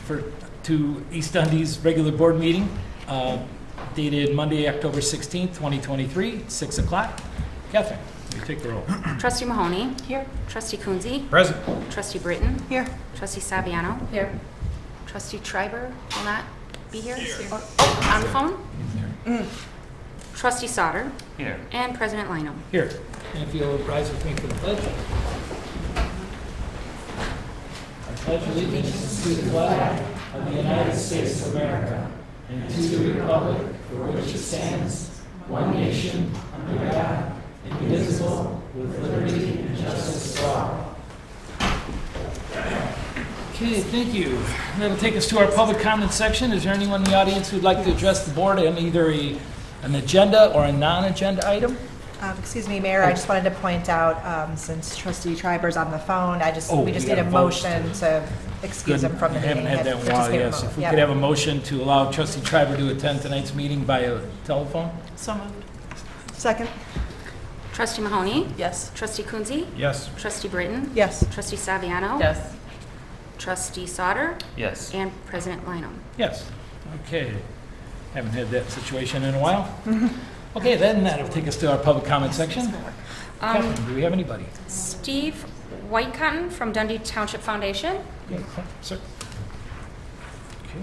to East Dundee's regular board meeting dated Monday, October 16th, 2023, 6 o'clock. Catherine, will you take the roll? Trustee Mahoney. Here. Trustee Coonsey. Present. Trustee Britton. Here. Trustee Saviano. Here. Trustee Schreiber will not be here. Or, on the phone. Trustee Sauter. Here. And President Lineham. Here. And if you'll rise with me for the pledge. I pledge allegiance to the flag of the United States of America and to the republic for which it stands, one nation, under God, indivisible, with liberty and justice for all. Okay, thank you. That'll take us to our public comment section. Is there anyone in the audience who'd like to address the board on either an agenda or a non-agenda item? Excuse me, Mayor, I just wanted to point out, since Trustee Schreiber's on the phone, we just need a motion to excuse him from the meeting. I haven't had that in a while, yes. If we could have a motion to allow Trustee Schreiber to attend tonight's meeting via telephone? So moved. Second. Trustee Mahoney. Yes. Trustee Coonsey. Yes. Trustee Britton. Yes. Trustee Saviano. Yes. Trustee Sauter. Yes. And President Lineham. Yes. Okay. Haven't had that situation in a while. Okay, then that'll take us to our public comment section. Catherine, do we have anybody? Steve Whitecotton from Dundee Township Foundation. Okay, sir. Okay.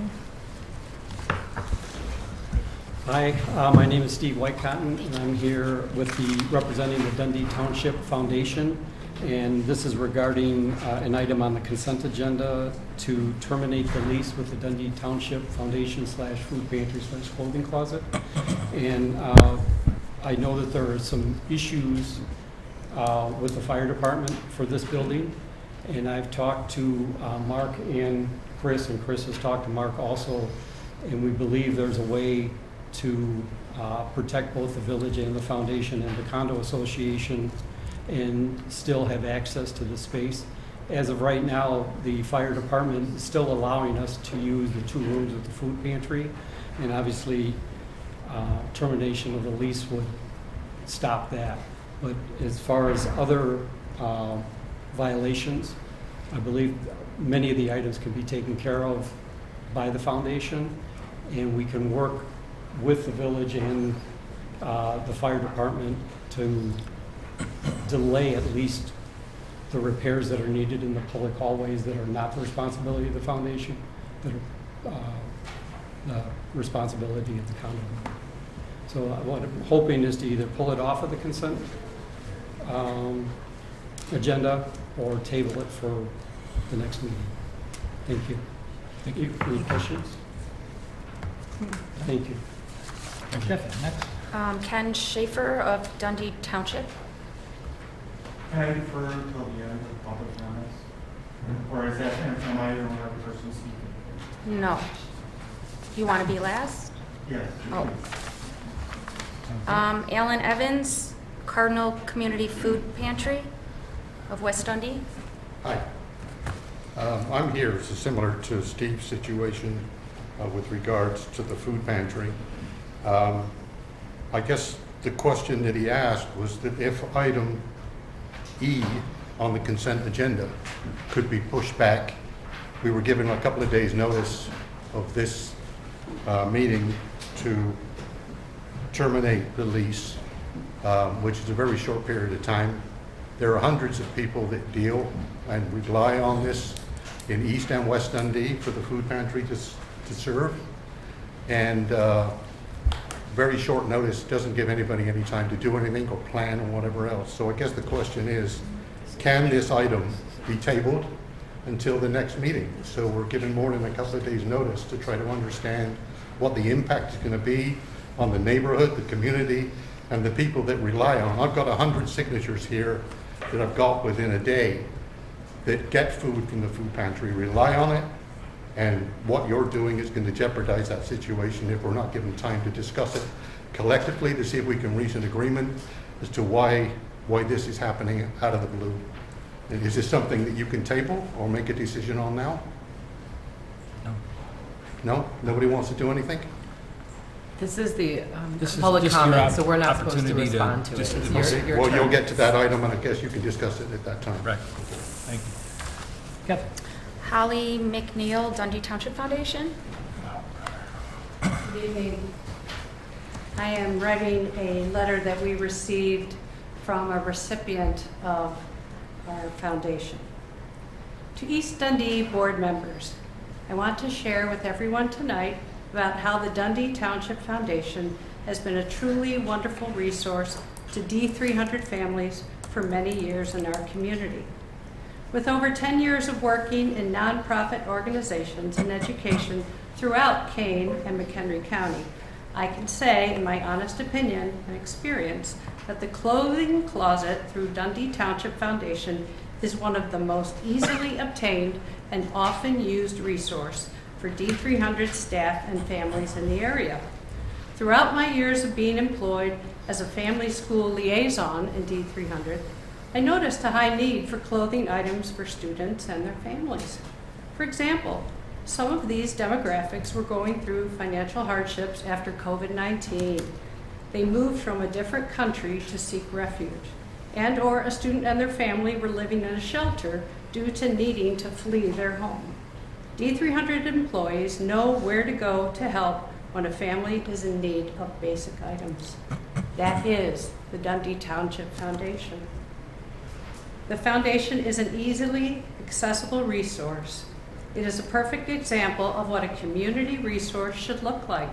Hi, my name is Steve Whitecotton, and I'm here representing the Dundee Township Foundation. And this is regarding an item on the consent agenda to terminate the lease with the Dundee Township Foundation / food pantry / clothing closet. And I know that there are some issues with the fire department for this building. And I've talked to Mark and Chris has talked to Mark also. And we believe there's a way to protect both the village and the foundation and the condo association and still have access to the space. As of right now, the fire department is still allowing us to use the 2 rooms at the food pantry, and obviously termination of the lease would stop that. But as far as other violations, I believe many of the items can be taken care of by the foundation, and we can work with the village and the fire department to delay at least the repairs that are needed in the public hallways that are not the responsibility of the foundation, that are the responsibility of the condo. So what I'm hoping is to either pull it off of the consent agenda or table it for the next meeting. Thank you. Thank you. Any questions? Thank you. Catherine, next. Ken Schaefer of Dundee Township. Can I defer until the end of public comments? Or is that, am I the only other person speaking? No. You want to be last? Yes. Oh. Alan Evans, Cardinal Community Food Pantry of West Dundee. Hi. I'm here, similar to Steve's situation with regards to the food pantry. I guess the question that he asked was that if item E on the consent agenda could be pushed back. We were given a couple of days' notice of this meeting to terminate the lease, which is a very short period of time. There are hundreds of people that deal and rely on this in East and West Dundee for the food pantry to serve. And very short notice doesn't give anybody any time to do anything or plan or whatever else. So I guess the question is, can this item be tabled until the next meeting? So we're given more than a couple of days' notice to try to understand what the impact is going to be on the neighborhood, the community, and the people that rely on. I've got 100 signatures here that I've got within a day that get food from the food pantry, rely on it, and what you're doing is going to jeopardize that situation if we're not given time to discuss it collectively to see if we can reach an agreement as to why this is happening out of the blue. And is this something that you can table or make a decision on now? No. No? Nobody wants to do anything? This is the This is public just your comment, so we're not supposed to opportunity to respond to it. just- It's your Well, turn. you'll get to that item and I guess you can discuss it at that time. Right. Thank you. Catherine. Holly McNeil, Dundee Township Foundation. Good evening. I am writing a letter that we received from a recipient of our foundation. To East Dundee board members, I want to share with everyone tonight about how the Dundee Township Foundation has been a truly wonderful resource to D300 families for many years in our community. With over 10 years of working in nonprofit organizations and education throughout Kane and McHenry County, I can say, in my honest opinion and experience, that the clothing closet through Dundee Township Foundation is one of the most easily obtained and often used resource for D300 staff and families in the area. Throughout my years of being employed as a family school liaison in D300, I noticed a high need for clothing items for students and their families. For example, some of these demographics were going through financial hardships after COVID-19. They moved from a different country to seek refuge, and/or a student and their family were living in a shelter due to needing to flee their home. D300 employees know where to go to help when a family is in need of basic items. That is the Dundee Township Foundation. The foundation is an easily accessible resource. It is a perfect example of what a community resource should look like.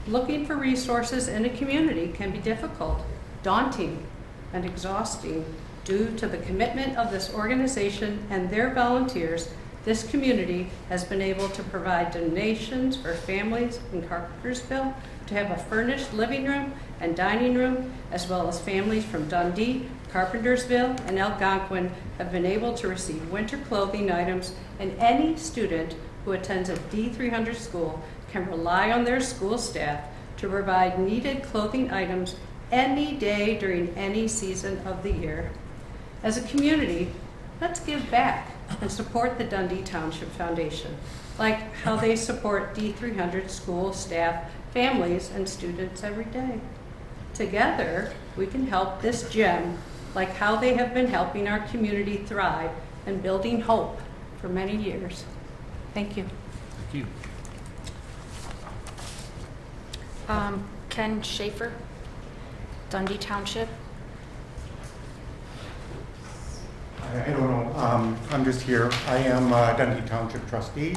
Looking for resources in a community can be difficult, daunting, and exhausting. Due to the commitment of this organization and their volunteers, this community has been able to provide donations for families in Carpentersville to have a furnished living room and dining room, as well as families from Dundee, Carpentersville, and Algonquin have been able to receive winter clothing items, and any student who attends a D300 school can rely on their school staff to provide needed clothing items any day during any season of the year. As a community, let's give back and support the Dundee Township Foundation, like how they support D300 school staff, families, and students every day. Together, we can help this gem, like how they have been helping our community thrive and building hope for many years. Thank you. Thank you. Ken Schaefer, Dundee Township. I don't know, I'm just here. I am a Dundee Township trustee.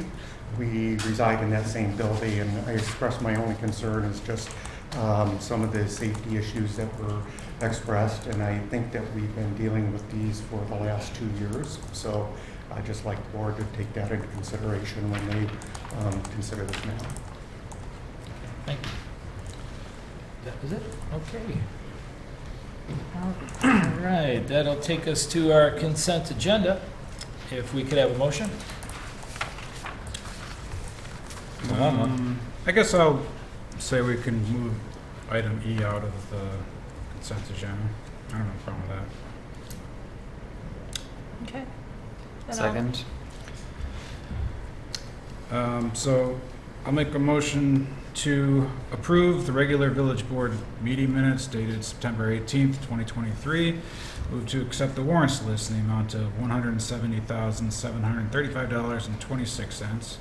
We reside in that same building, and I express my only concern is just some of the safety issues that were expressed, and I think that we've been dealing with these for the last 2 years. So I'd just like the board to take that into consideration when they consider this matter. Thank you. That was it? Okay. All right, that'll take us to our consent agenda. If we could have a motion? I guess I'll say we can move item E out of the consent agenda. I don't have a problem with that. Okay. Second. So I'll make a motion to approve the regular village board meeting minutes dated September 18th, 2023. Move to accept the warrants list in the amount of $170,735.26.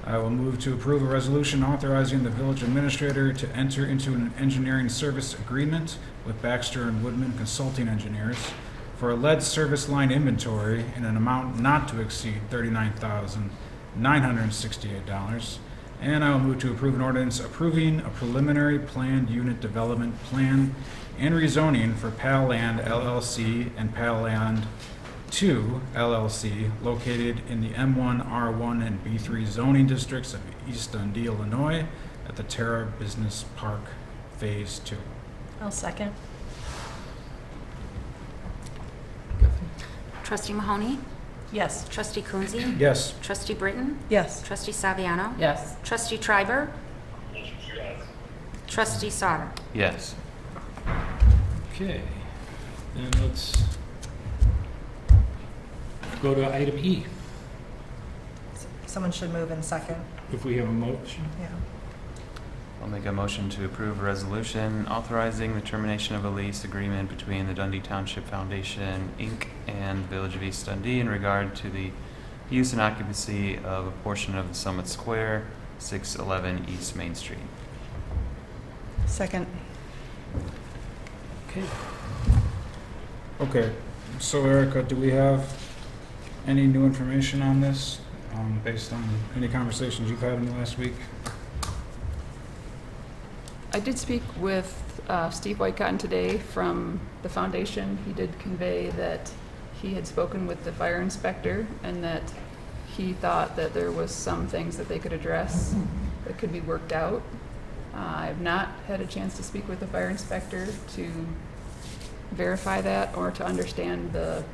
I will move to approve a resolution authorizing the village administrator to enter into an engineering service agreement with Baxter and Woodman Consulting Engineers for a lead service line inventory in an amount not to exceed $39,968. And I will move to approve an ordinance approving a preliminary planned unit development plan and rezoning for Pal Land LLC and Pal Land 2 LLC located in the M1, R1, and B3 zoning districts of East Dundee, Illinois at the Terra Business Park Phase 2. I'll second. Trustee Mahoney, Yes. Trustee Coonsey, Yes. Trustee Britton, Yes. Trustee Saviano, Yes. Trustee Triber, Trustee Sauter. Yes. Okay, then let's go to item E. Someone should move in second. If we have a motion. Yeah. I'll make a motion to approve a resolution authorizing the termination of a lease agreement between the Dundee Township Foundation, Inc. and Village of East Dundee in regard to the use and occupancy of a portion of the Summit Square, 611 East Main Street. Second. Okay, so Erica, do we have any new information on this, based on any conversations you've had in the last week? I did speak with Steve Whitecotton today from the foundation. He did convey that he had spoken with the fire inspector and that he thought that there was some things that they could address that could be worked out. I have not had a chance to speak with the fire inspector to verify that or to understand the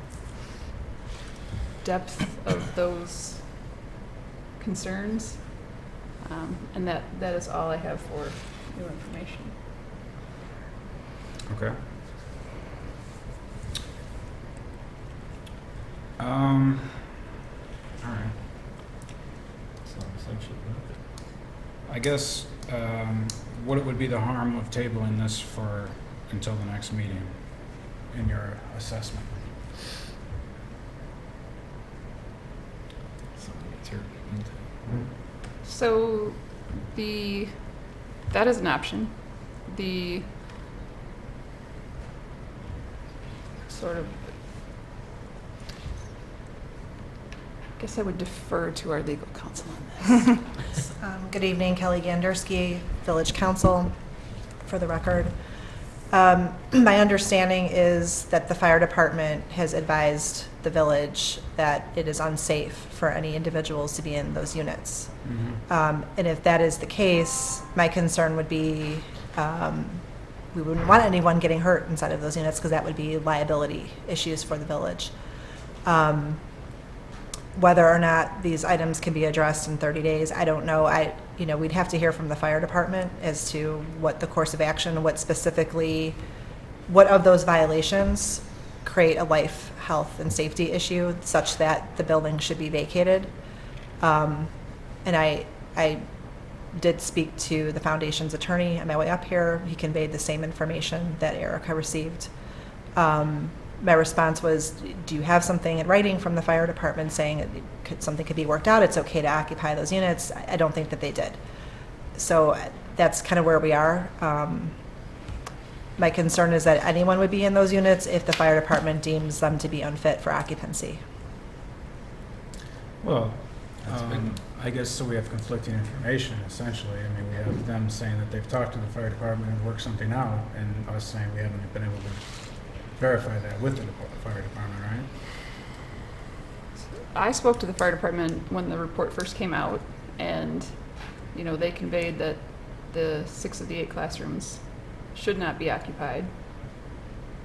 depth of those concerns. And that is all I have for new information. Okay. All right. I guess, what would be the harm of tabling this for until the next meeting in your assessment? So that is an option. The sort of, I guess I would defer to our legal counsel on this. Good evening, Kelly Gandersky, Village Council, for the record. My understanding is that the fire department has advised the village that it is unsafe for any individuals to be in those units. And if that is the case, my concern would be we wouldn't want anyone getting hurt inside of those units because that would be liability issues for the village. Whether or not these items can be addressed in 30 days, I don't know. We'd have to hear from the fire department as to what the course of action, what of those violations create a life, health, and safety issue such that the building should be vacated. And I did speak to the foundation's attorney on my way up here. He conveyed the same information that Erica received. My response was, do you have something in writing from the fire department saying something could be worked out? It's okay to occupy those units. I don't think that they did. So that's kind of where we are. My concern is that anyone would be in those units if the fire department deems them to be unfit for occupancy. Well, I guess so we have conflicting information, essentially. I mean, we have them saying that they've talked to the fire department and worked something out, and us saying we haven't been able to verify that with the fire department, right? I spoke to the fire department when the report first came out, and they conveyed that the 6 of the 8 classrooms should not be occupied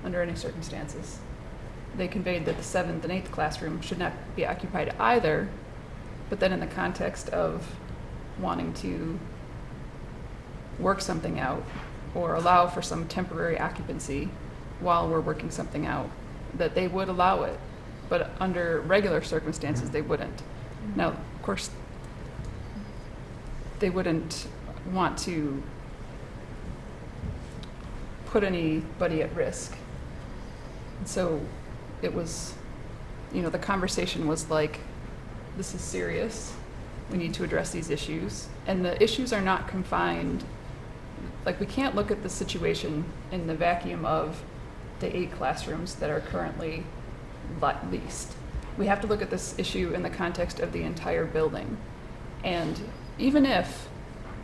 under any circumstances. They conveyed that the 7th and 8th classroom should not be occupied either, but then in the context of wanting to work something out or allow for some temporary occupancy while we're working something out, that they would allow it, but under regular circumstances they wouldn't. Now, of course, they wouldn't want to put anybody at risk. And so it was, the conversation was like, this is serious. We need to address these issues. And the issues are not confined, like we can't look at the situation in the vacuum of the 8 classrooms that are currently leased. We have to look at this issue in the context of the entire building. And even if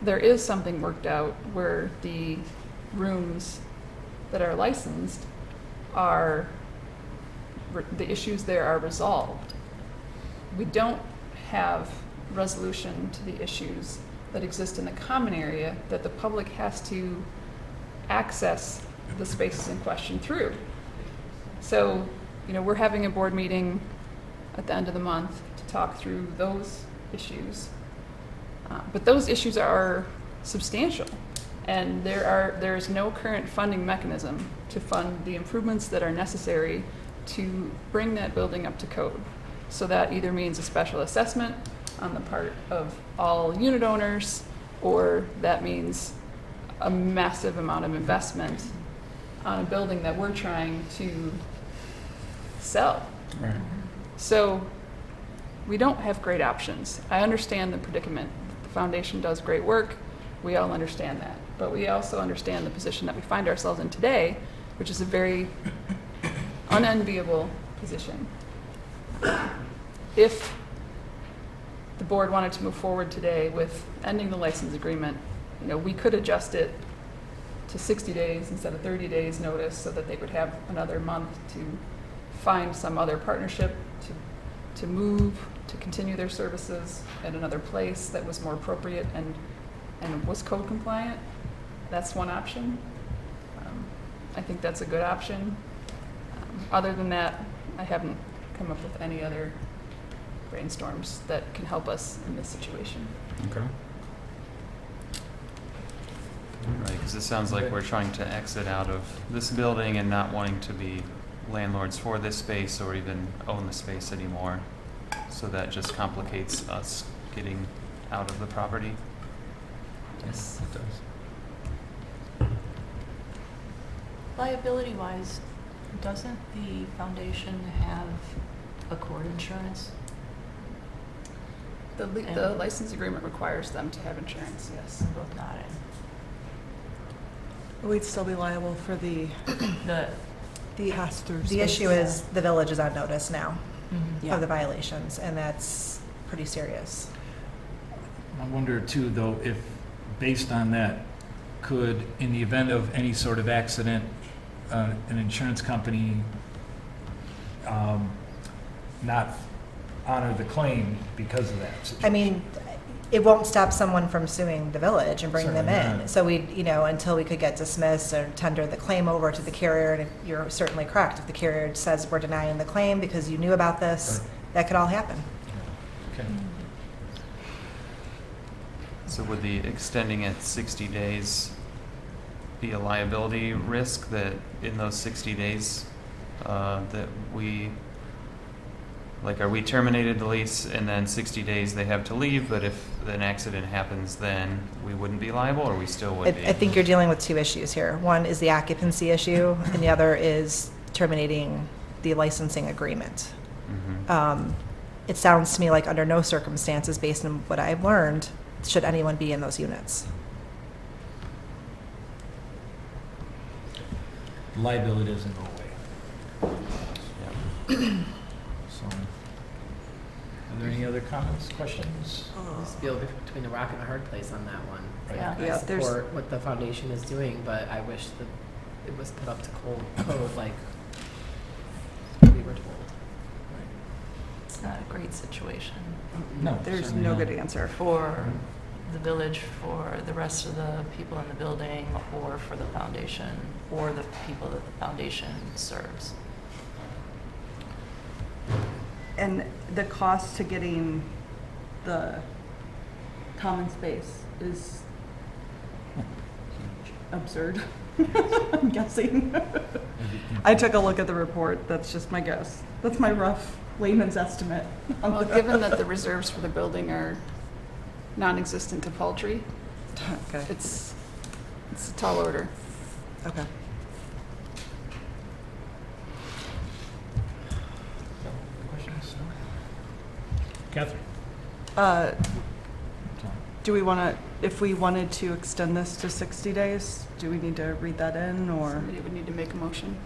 there is something worked out where the rooms that are licensed the issues there are resolved, we don't have resolution to the issues that exist in the common area that the public has to access the spaces in question through. So, we're having a board meeting at the end of the month to talk through those issues. But those issues are substantial, and there is no current funding mechanism to fund the improvements that are necessary to bring that building up to code. So that either means a special assessment on the part of all unit owners, or that means a massive amount of investment on a building that we're trying to sell. Right. So we don't have great options. I understand the predicament. The foundation does great work. We all understand that. But we also understand the position that we find ourselves in today, which is a very unenviable position. If the board wanted to move forward today with ending the license agreement, we could adjust it to 60 days instead of 30 days notice so that they would have another month to find some other partnership to move, to continue their services at another place that was more appropriate and was code compliant. That's one option. I think that's a good option. Other than that, I haven't come up with any other brainstorms that can help us in this situation. Okay. Right, because it sounds like we're trying to exit out of this building and not wanting to be landlords for this space or even own the space anymore. So that just complicates us getting out of the property. Yes, it does. Liability-wise, doesn't the foundation have Accord insurance? The license agreement requires them to have insurance, yes. Both not in. We'd still be liable for the The pass-through The issue space. is the village is on notice now yeah. of the violations, and that's pretty serious. I wonder too, though, if based on that, could, in the event of any sort of accident, an insurance company not honor the claim because of that situation? I mean, it won't stop someone from suing the village and bringing them Certainly in. not. So we, until we could get dismissed or tender the claim over to the carrier, and you're certainly correct. If the carrier says we're denying the claim because you knew about this, Right. that could all happen. Okay. So would the extending it 60 days be a liability risk that in those 60 days that we, like, are we terminated the lease and then 60 days they have to leave, but if an accident happens then we wouldn't be liable, or we still would be? I think you're dealing with two issues here. One is the occupancy issue, and the other is terminating the licensing agreement. Mhm. It sounds to me like under no circumstances, based on what I've learned, should anyone be in those units. Liability doesn't go away. Yeah. So, are there any other comments, questions? Just feel between a rock and a hard place on that one. Yeah. I Yeah, there's- support what the foundation is doing, but I wish that it was put up to code like we were told. It's not a great situation No. There's certainly no not. good answer. for the village, for the rest of the people in the building, or for the foundation, or the people that the foundation serves. And the cost to getting the common space is absurd, I'm guessing. I took a look at the report, that's just my guess. That's my rough layman's estimate. Well, given that the reserves for the building are non-existent to paltry, Okay, it's a tall order. okay. Questions? No? Catherine? Do we want to, if we wanted to extend this to 60 days, do we need to read that in, or Somebody would need to make a motion.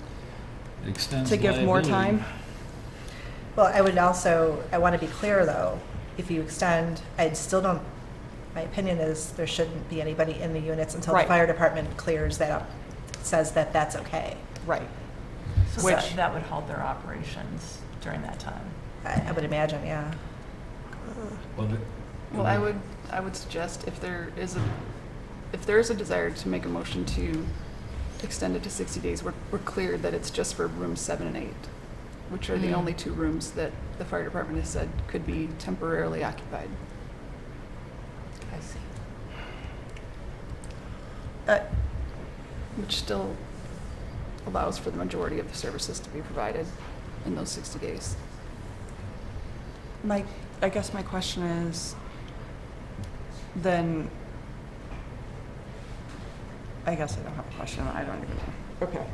It extends to give more liability. time? Well, I want to be clear, though, if you extend, I still don't, my opinion is there shouldn't be anybody in the units until the Right. fire department clears that up, says that that's okay. Right. So Which- that would halt their operations during that time. I would imagine, yeah. Well, Well, I would suggest if there is a desire to make a motion to extend it to 60 days, we're clear that it's just for rooms 7 and 8, which are the only two rooms that the fire department has said could be temporarily occupied. I see. Which still allows for the majority of the services to be provided in those 60 days. I guess my question is, then, I guess I don't have a question, I don't even know. Okay.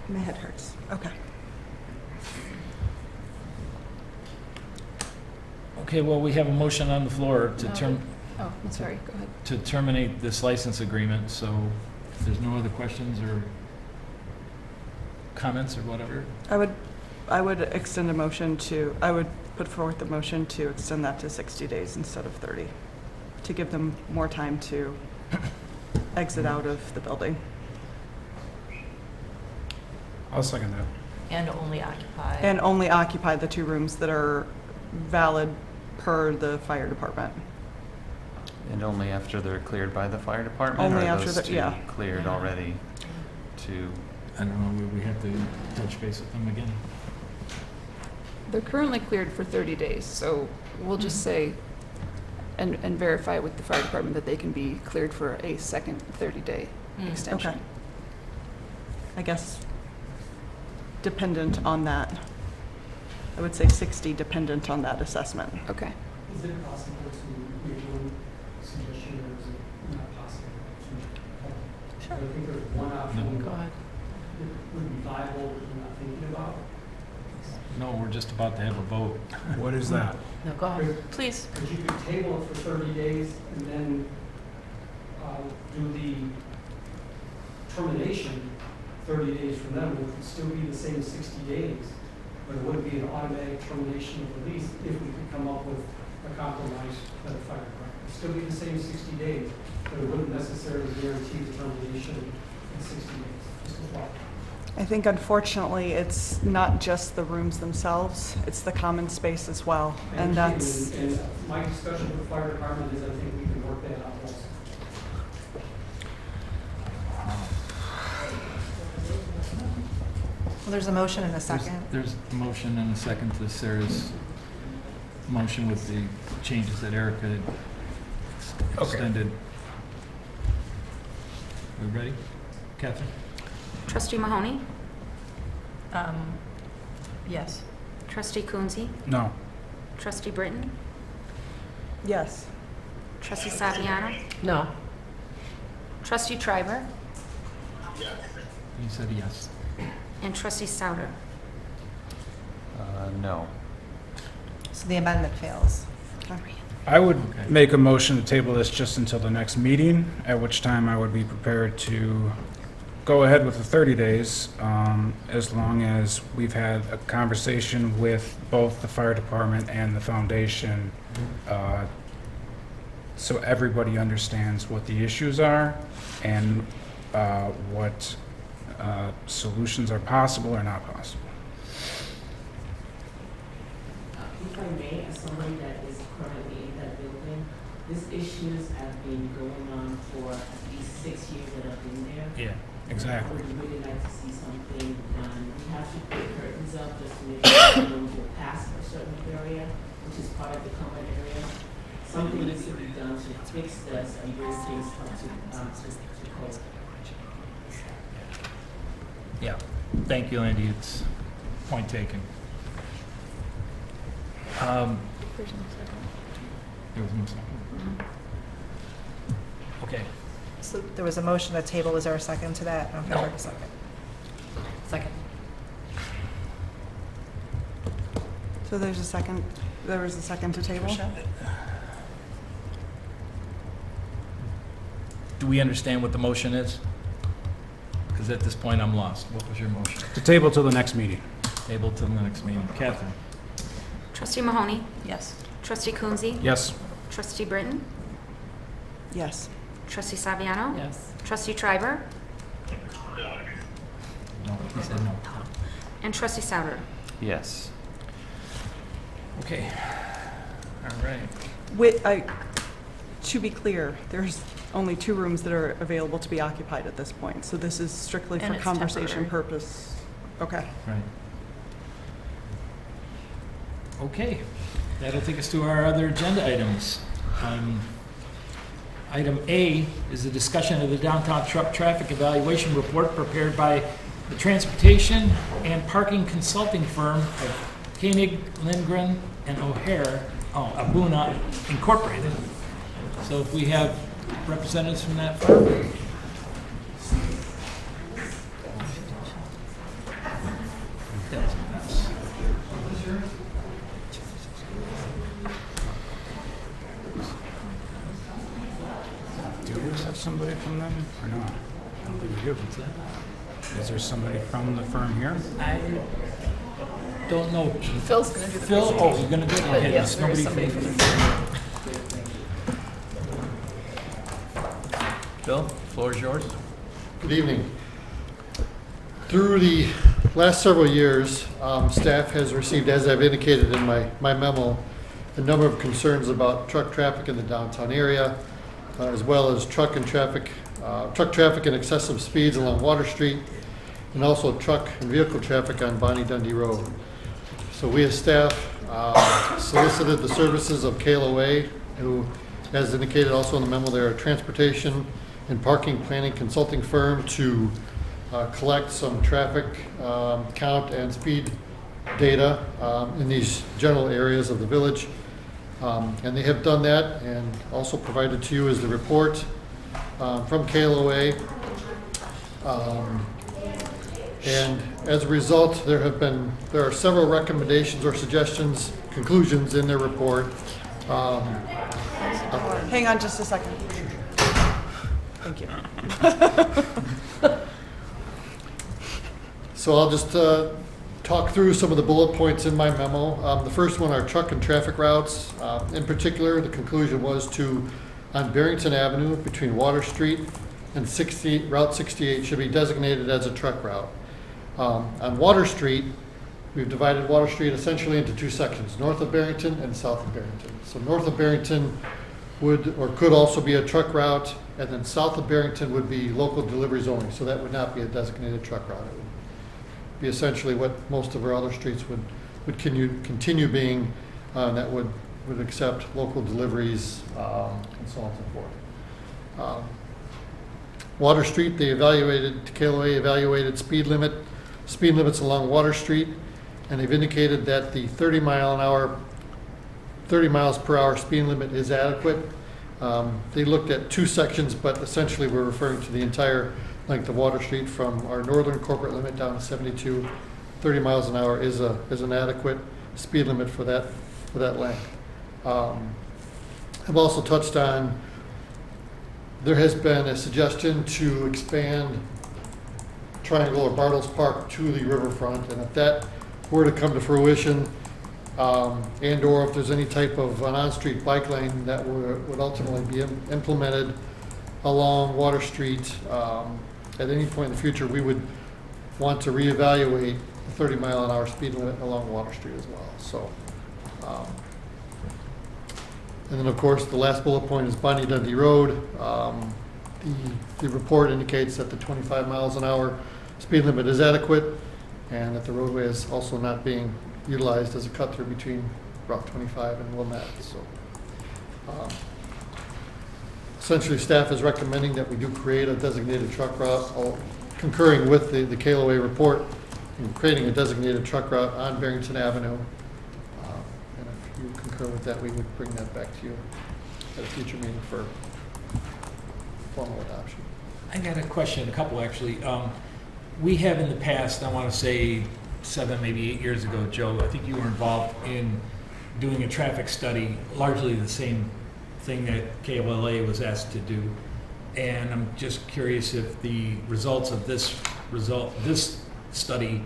My head hurts, okay. Okay, well, we have a motion on the floor to Oh, I'm sorry, go ahead. to terminate this license agreement, so if there's no other questions or comments or whatever. I would extend a motion to, I would put forth a motion to extend that to 60 days instead of 30, to give them more time to exit out of the building. I'll second that. And only occupy. And only occupy the 2 rooms that are valid per the fire department. And only after they're cleared by the fire department? Only or are after those the- two yeah. cleared already to, I don't know, we have to touch base with them again. They're currently cleared for 30 days, so we'll just say, and verify with the fire department that they can be cleared for a second 30-day extension. Okay. I guess dependent on that. I would say 60 dependent on that assessment. Okay. Is it possible to make one suggestion, or is it not possible? Sure. I think there's one option Go ahead. that would be viable that we're not thinking about. No, we're just about to have a vote. What is that? No, go ahead, please. Because you could table it for 30 days and then do the termination 30 days from then. It would still be the same 60 days, but it would be an automatic termination of the lease if we could come up with a compromise for the fire department. It'd still be the same 60 days, but it wouldn't necessarily guarantee the termination in 60 days. Just a thought. I think unfortunately, it's not just the rooms themselves, it's the common space as well. And that's, And my discussion with the fire department is I think we can work that out also. Well, there's a motion and a second. There's a motion and a second to Sarah's motion with the changes that Erica had extended. We ready? Catherine? Trustee Mahoney? Yes. Trustee Coonsey? No. Trustee Britton? yes. Trustee Saviano? No. Trustee Triber? You said yes. And Trustee Souter? no. So the amendment fails. I would make a motion to table this just until the next meeting, at which time I would be prepared to go ahead with the 30 days, as long as we've had a conversation with both the fire department and the foundation, so everybody understands what the issues are and what solutions are possible or not possible. If I may, as someone that is currently in that building, these issues have been going on for at least 6 years that I've been there. Yeah, exactly. I would really like to see something done. We have to put curtains up just to make sure we don't go past a certain area, which is part of the common area. Something needs to be done to fix this and bring things up to code. Yeah, thank you, Andy, it's point taken. There's no second. There was no second. Okay. So there was a motion to table. Was there a second to that? I don't think I heard a second. Second. So there's a second, there was a second to table? Do we understand what the motion is? Because at this point, I'm lost. What was your motion? To table till the next meeting. Table till the next meeting. Catherine? Trustee Mahoney? Yes. Trustee Coonsey? Yes. Trustee Britton? Yes. Trustee Saviano? Yes. Trustee Triber? No, he said no. And Trustee Souter? Yes. Okay. All right. To be clear, there's only 2 rooms that are available to be occupied at this point, so this is strictly And for it's conversation temporary. purpose. Okay. Right. Okay, that'll take us to our other agenda items. Item A is a discussion of the downtown truck traffic evaluation report prepared by the transportation and parking consulting firm of Koenig, Lindgren, and O'Hare, Abuna Incorporated. So if we have representatives from that firm. have somebody from them or not? I don't think we do. Is there somebody from the firm here? I don't know. Phil's gonna do the Phil, presentation. oh, you're gonna do it? But Okay, yes, there's there is nobody somebody from from Bill, floor is yours. Good evening. Through the last several years, staff has received, as I've indicated in my memo, a number of concerns about truck traffic in the downtown area, as well as truck traffic and excessive speeds along Water Street, and also truck and vehicle traffic on Bonnie Dundee Road. So we as staff solicited the services of KLOA, who, as indicated also in the memo, they're a transportation and parking planning consulting firm, to collect some traffic count and speed data in these general areas of the village. And they have done that, and also provided to you is the report from KLOA. And as a result, there are several recommendations or suggestions, conclusions in their report. Hang on just a second. Thank you. So I'll just talk through some of the bullet points in my memo. The first one are truck and traffic routes. In particular, the conclusion was on Barrington Avenue between Water Street and Route 68 should be designated as a truck route. On Water Street, we've divided Water Street essentially into two sections, north of Barrington and south of Barrington. So north of Barrington would or could also be a truck route, and then south of Barrington would be local deliveries only. So that would not be a designated truck route. It would be essentially what most of our other streets would continue being, that would accept local deliveries, and so on and so forth. Water Street, KLOA evaluated speed limits along Water Street, and they've indicated that the 30 miles per hour speed limit is adequate. They looked at two sections, but essentially we're referring to the entire length of Water Street from our northern corporate limit down to 72. 30 miles an hour is an adequate speed limit for that length. I've also touched on, there has been a suggestion to expand Triangle or Bartles Park to the riverfront, and if that were to come to fruition, and or if there's any type of an on-street bike lane that would ultimately be implemented along Water Street, at any point in the future, we would want to reevaluate the 30 mile an hour speed limit along Water Street as well. So, and then of course the last bullet point is Bonnie Dundee Road. The report indicates that the 25 miles an hour speed limit is adequate, and that the roadway is also not being utilized as a cut through between Route 25 and Wilmette. So, essentially, staff is recommending that we do create a designated truck route, concurring with the KLOA report, and creating a designated truck route on Barrington Avenue. And if you concur with that, we would bring that back to you at a future meeting for formal adoption. I got a question, a couple actually. We have in the past, I want to say 7, maybe 8 years ago, Joe, I think you were involved in doing a traffic study, largely the same thing that KLA was asked to do. And I'm just curious if the results of this study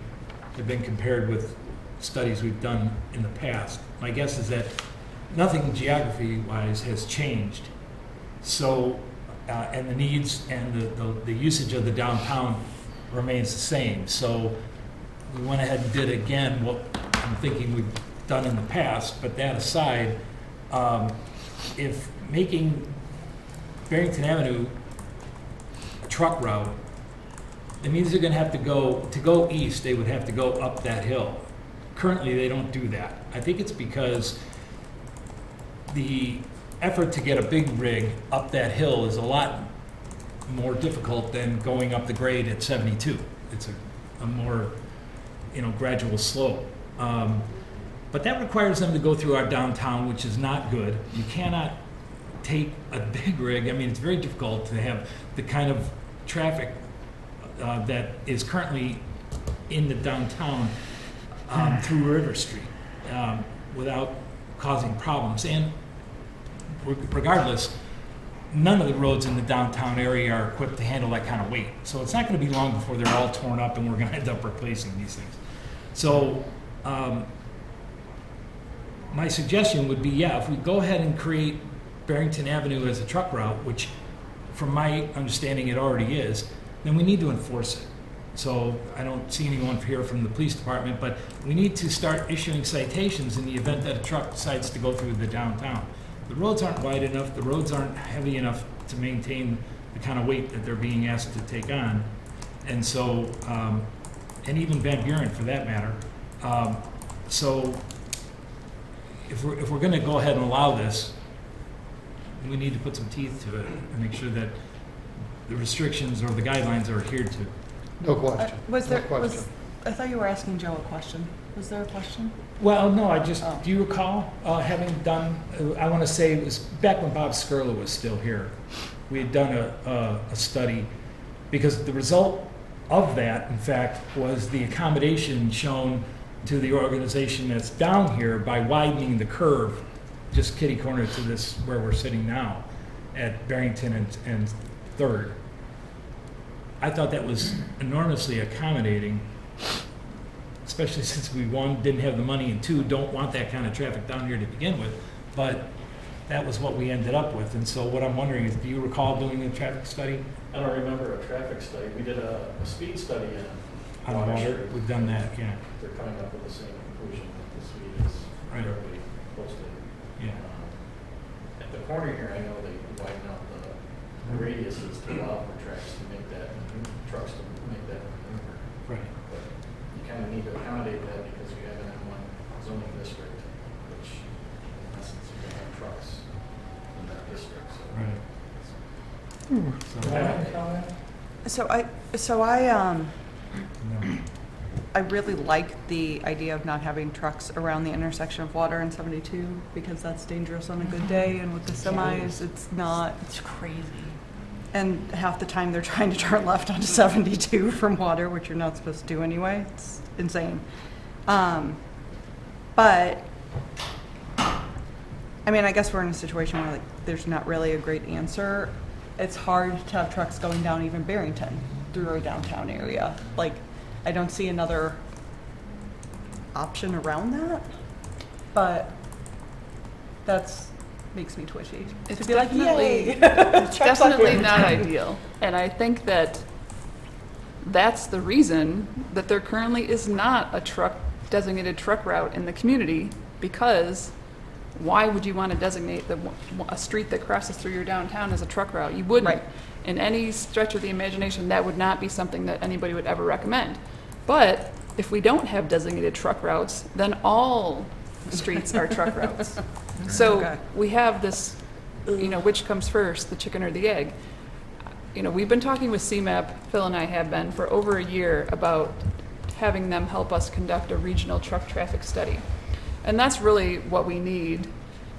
have been compared with studies we've done in the past. My guess is that nothing geography-wise has changed. So, and the needs and the usage of the downtown remains the same. So we went ahead and did again what I'm thinking we've done in the past. But that aside, if making Barrington Avenue a truck route, it means they're going to have to go east, they would have to go up that hill. Currently, they don't do that. I think it's because the effort to get a big rig up that hill is a lot more difficult than going up the grade at 72. It's a more, gradual slope. But that requires them to go through our downtown, which is not good. You cannot take a big rig. I mean, it's very difficult to have the kind of traffic that is currently in the downtown through River Street without causing problems. And regardless, none of the roads in the downtown area are equipped to handle that kind of weight. So it's not going to be long before they're all torn up and we're going to end up replacing these things. So my suggestion would be, yeah, if we go ahead and create Barrington Avenue as a truck route, which from my understanding it already is, then we need to enforce it. So I don't see anyone here from the police department, but we need to start issuing citations in the event that a truck decides to go through the downtown. The roads aren't wide enough, the roads aren't heavy enough to maintain the kind of weight that they're being asked to take on. And so, and even Van Buren for that matter. So if we're going to go ahead and allow this, we need to put some teeth to it and make sure that the restrictions or the guidelines are adhered to. No question. I thought you were asking Joe a question. Was there a question? Well, no, do you recall having done, I want to say it was back when Bob Skurla was still here, we had done a study, because the result of that, in fact, was the accommodation shown to the organization that's down here by widening the curve, just kitty corner to this where we're sitting now at Barrington and 3rd. I thought that was enormously accommodating, especially since we, one, didn't have the money, and two, don't want that kind of traffic down here to begin with. But that was what we ended up with. And so what I'm wondering is, do you recall doing a traffic study? I don't remember a traffic study. We did a speed study On water? We've done that, yeah. They're coming up with the same conclusion that the speed is Right. fairly posted. Yeah. At the corner here, I know they widen out the radiuses to allow for tracks to make that, trucks to make that maneuver. Right. But you kind of need to accommodate that because you have an M1 zoning district, which in essence you're going to have trucks in that district. So. Right. Do I have a comment? I really like the idea of not having trucks around the intersection of Water and 72 because that's dangerous on a good day, and with the semis, it's not. It's crazy. And half the time they're trying to turn left onto 72 from Water, which you're not supposed to do anyway. It's insane. But I mean, I guess we're in a situation where like there's not really a great answer. It's hard to have trucks going down even Barrington through our downtown area. Like, I don't see another option around that, but that's makes me twitchy. It's to be like, definitely, yay! it's Trucks on definitely not Barrington. ideal. And I think that that's the reason that there currently is not a designated truck route in the community, because why would you want to designate a street that crosses through your downtown as a truck route? You wouldn't. Right. In any stretch of the imagination, that would not be something that anybody would ever recommend. But if we don't have designated truck routes, then all streets are truck routes. So Okay. we have this, which comes first, the chicken or the egg? We've been talking with CMAP, Phil and I have been, for over a year about having them help us conduct a regional truck traffic study. And that's really what we need,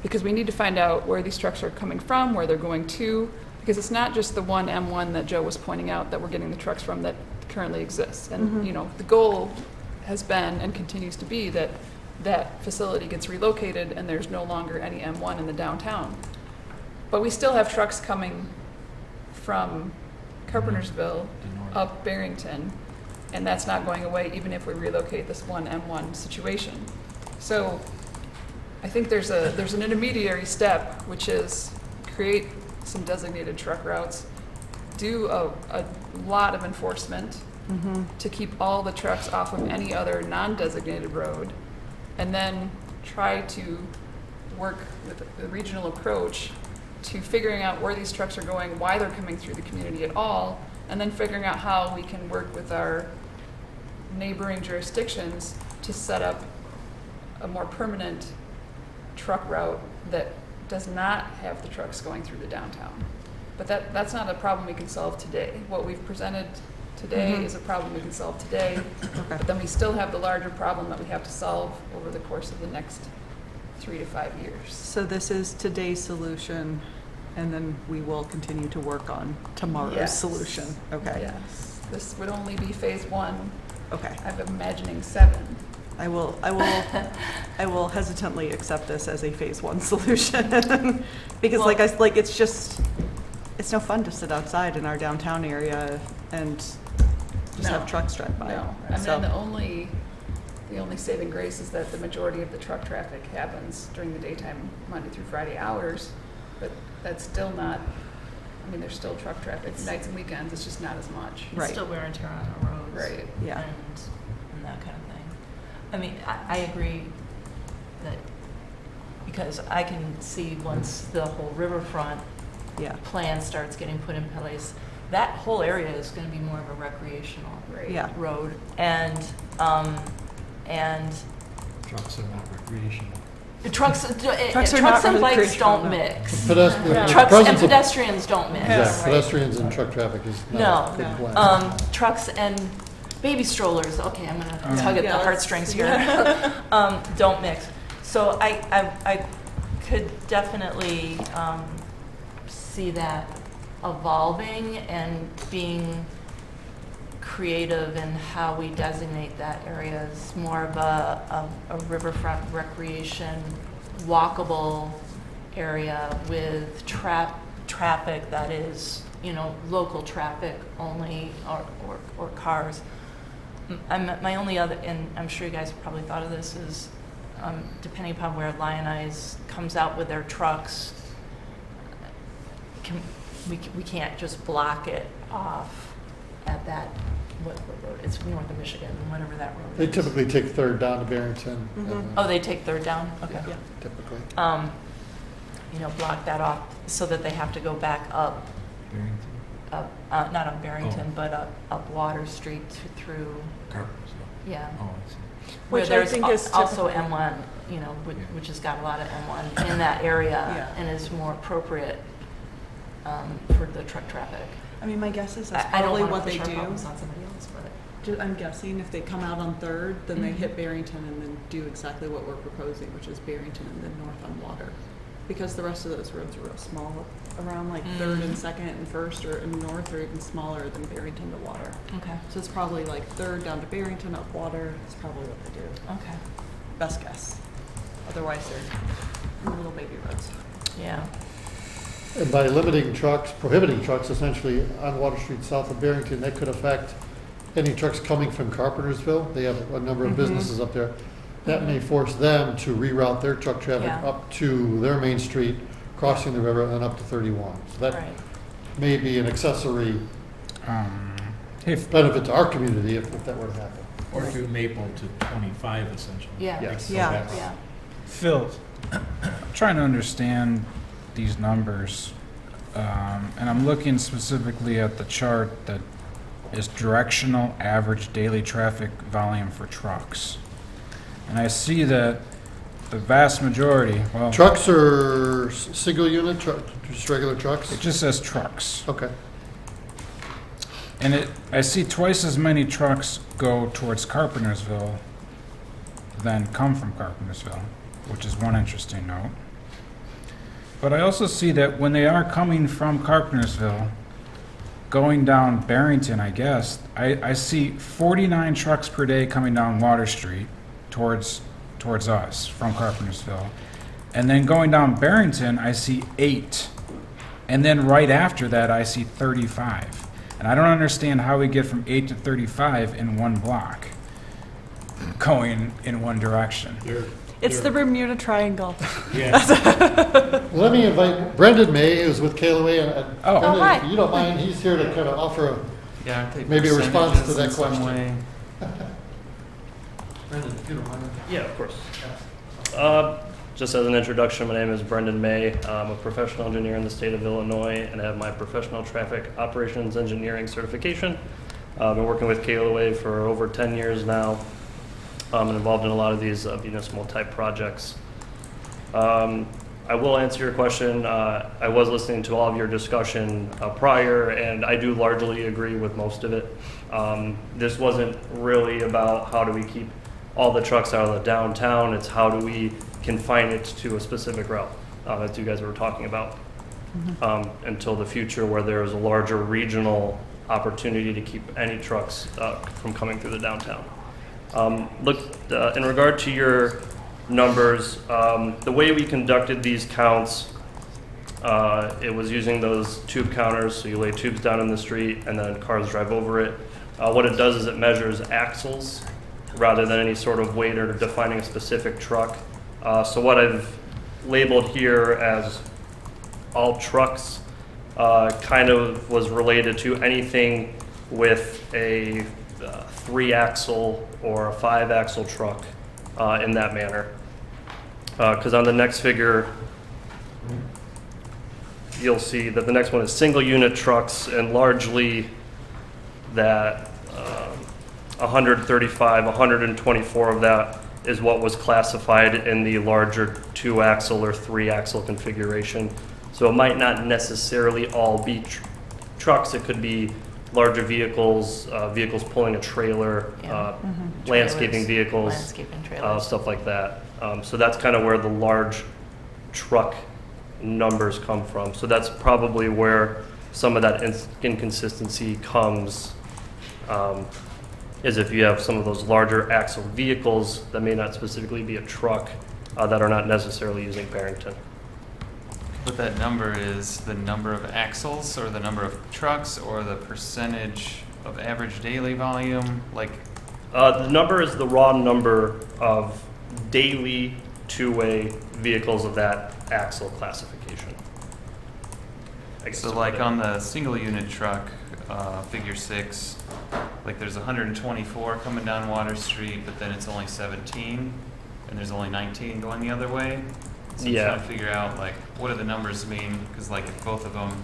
because we need to find out where these trucks are coming from, where they're going to, because it's not just the one M1 that Joe was pointing out that we're getting the trucks from that currently exists. And, the goal has been and continues to be that that facility gets relocated and there's no longer any M1 in the downtown. But we still have trucks coming from Carpentersville up Barrington, and that's not going away even if we relocate this one M1 situation. So I think there's an intermediary step, which is create some designated truck routes, do a lot of enforcement to keep all the trucks off of any other non-designated road, and then try to work with the regional approach to figuring out where these trucks are going, why they're coming through the community at all, and then figuring out how we can work with our neighboring jurisdictions to set up a more permanent truck route that does not have the trucks going through the downtown. But that's not a problem we can solve today. What we've presented today is a problem we can solve today, but then we still have the larger problem that we have to solve over the course of the next 3 to 5 years. So this is today's solution, and then we will continue to work on tomorrow's Yes. solution. Okay. Yes, this would only be phase 1. Okay. I'm imagining 7. I will hesitantly accept this as a phase 1 solution because, Well- it's just it's no fun to sit outside in our downtown area and just No. have trucks drive by. No, I So- mean, the only saving grace is that the majority of the truck traffic happens during the daytime, Monday through Friday hours, but that's still not, I mean, there's still truck traffic nights and weekends, it's just not as much. Right. It's still wear and tear on our roads. Right. Yeah. And that kind of thing. I mean, I agree that, because I can see once the whole riverfront Yeah. plan starts getting put in place, that whole area is gonna be more of a recreational Yeah. road. And Trucks are not recreational. trucks are trucks not and bikes recreational, don't no. mix. Pedestrian, Trucks and pedestrians don't mix. Yeah, right? pedestrians and truck traffic is No, not a good blend. trucks and baby strollers, okay, I'm gonna tug at Yeah, the let's- heartstrings here, don't mix. So I could definitely see that evolving and being creative in how we designate that area as more of a riverfront recreation, walkable area with traffic that is, local traffic only or cars. My only other, and I'm sure you guys have probably thought of this, is depending upon where Lion Eyes comes out with their trucks, we can't just block it off at that, what road? It's north of Michigan, whatever that road They is. typically take Third down to Barrington. Oh, they take Third down? Okay. Yeah, typically. Block that off so that they have to go back up, not up Barrington, but up Water Street through, yeah. Oh, I see. Where Which I there's think is also typical. M1, which has got a lot of M1 in that area Yeah. and is more appropriate for the truck traffic. I mean, my guess is that's I don't probably want what to they push our do. problems on somebody else, but. I'm guessing if they come out on Third, then they Mhm. hit Barrington and then do exactly what we're proposing, which is Barrington and then north on Water. Because the rest of those roads are real small, around like Third and Second and First, or in North, or even smaller than Barrington to Water. Okay. So it's probably like Third down to Barrington, up Water, is probably what they do. Okay. Best guess. Otherwise, they're little baby roads. Yeah. And by limiting trucks, prohibiting trucks essentially on Water Street south of Barrington, that could affect any trucks coming from Carpentersville. They have a number of businesses up there. That may force them to reroute their truck traffic Yeah. up to their main street, crossing the river, and then up to 31. So that Right. may be an accessory If, benefit to our community if that were to happen. Or through Maple to 25, essentially. Yeah. Yes. So Yeah. that's- Yeah. Phil, I'm trying to understand these numbers, and I'm looking specifically at the chart that is directional average daily traffic volume for trucks. And I see that the vast majority, well, Trucks are single unit, just regular trucks? it just says trucks. Okay. And I see twice as many trucks go towards Carpentersville than come from Carpentersville, which is one interesting note. But I also see that when they are coming from Carpentersville, going down Barrington, I guess, I see 49 trucks per day coming down Water Street towards us from Carpentersville. And then going down Barrington, I see 8. And then right after that, I see 35. And I don't understand how we get from 8 to 35 in one block, going in one direction. It's the Bermuda Triangle. Let me invite Brendan May, who's with KLOA, and Oh. Brendan, hi. if you don't mind, he's here to kind of offer a Yeah, aren't they Maybe a response to percentages that in some question. way? Brendan, if you don't mind. Yeah, of course. Just as an introduction, my name is Brendan May. I'm a professional engineer in the state of Illinois and I have my professional traffic operations engineering certification. I've been working with KLOA for over 10 years now. I'm involved in a lot of these municipal type projects. I will answer your question. I was listening to all of your discussion prior, and I do largely agree with most of it. This wasn't really about how do we keep all the trucks out of the downtown. It's how do we confine it to a specific route, as you guys were talking about, until the future where there is a larger regional opportunity to keep any trucks from coming through the downtown. In regard to your numbers, the way we conducted these counts It was using those tube counters, so you lay tubes down in the street and then cars drive over it. What it does is it measures axles rather than any sort of weight or defining a specific truck. So what I've labeled here as all trucks kind of was related to anything with a 3-axle or a 5-axle truck in that manner. Because on the next figure, you'll see that the next one is single unit trucks, and largely that 135, 124 of that is what was classified in the larger 2-axle or 3-axle configuration. So it might not necessarily all be trucks. It could be larger vehicles, vehicles pulling a trailer, landscaping vehicles, Landscaping trailers. stuff like that. So that's kind of where the large truck numbers come from. So that's probably where some of that inconsistency comes, is if you have some of those larger axle vehicles that may not specifically be a truck, that are not necessarily using Barrington. But that number is the number of axles or the number of trucks or the percentage of average daily volume? Like, The number is the raw number of daily two-way vehicles of that axle classification. I guess so is like what on the single unit truck, figure 6, like there's 124 coming down Water Street, but then it's only 17, and there's only 19 going the other way. So I'm trying to figure out, like, what do the numbers mean? Because, like, if both of them,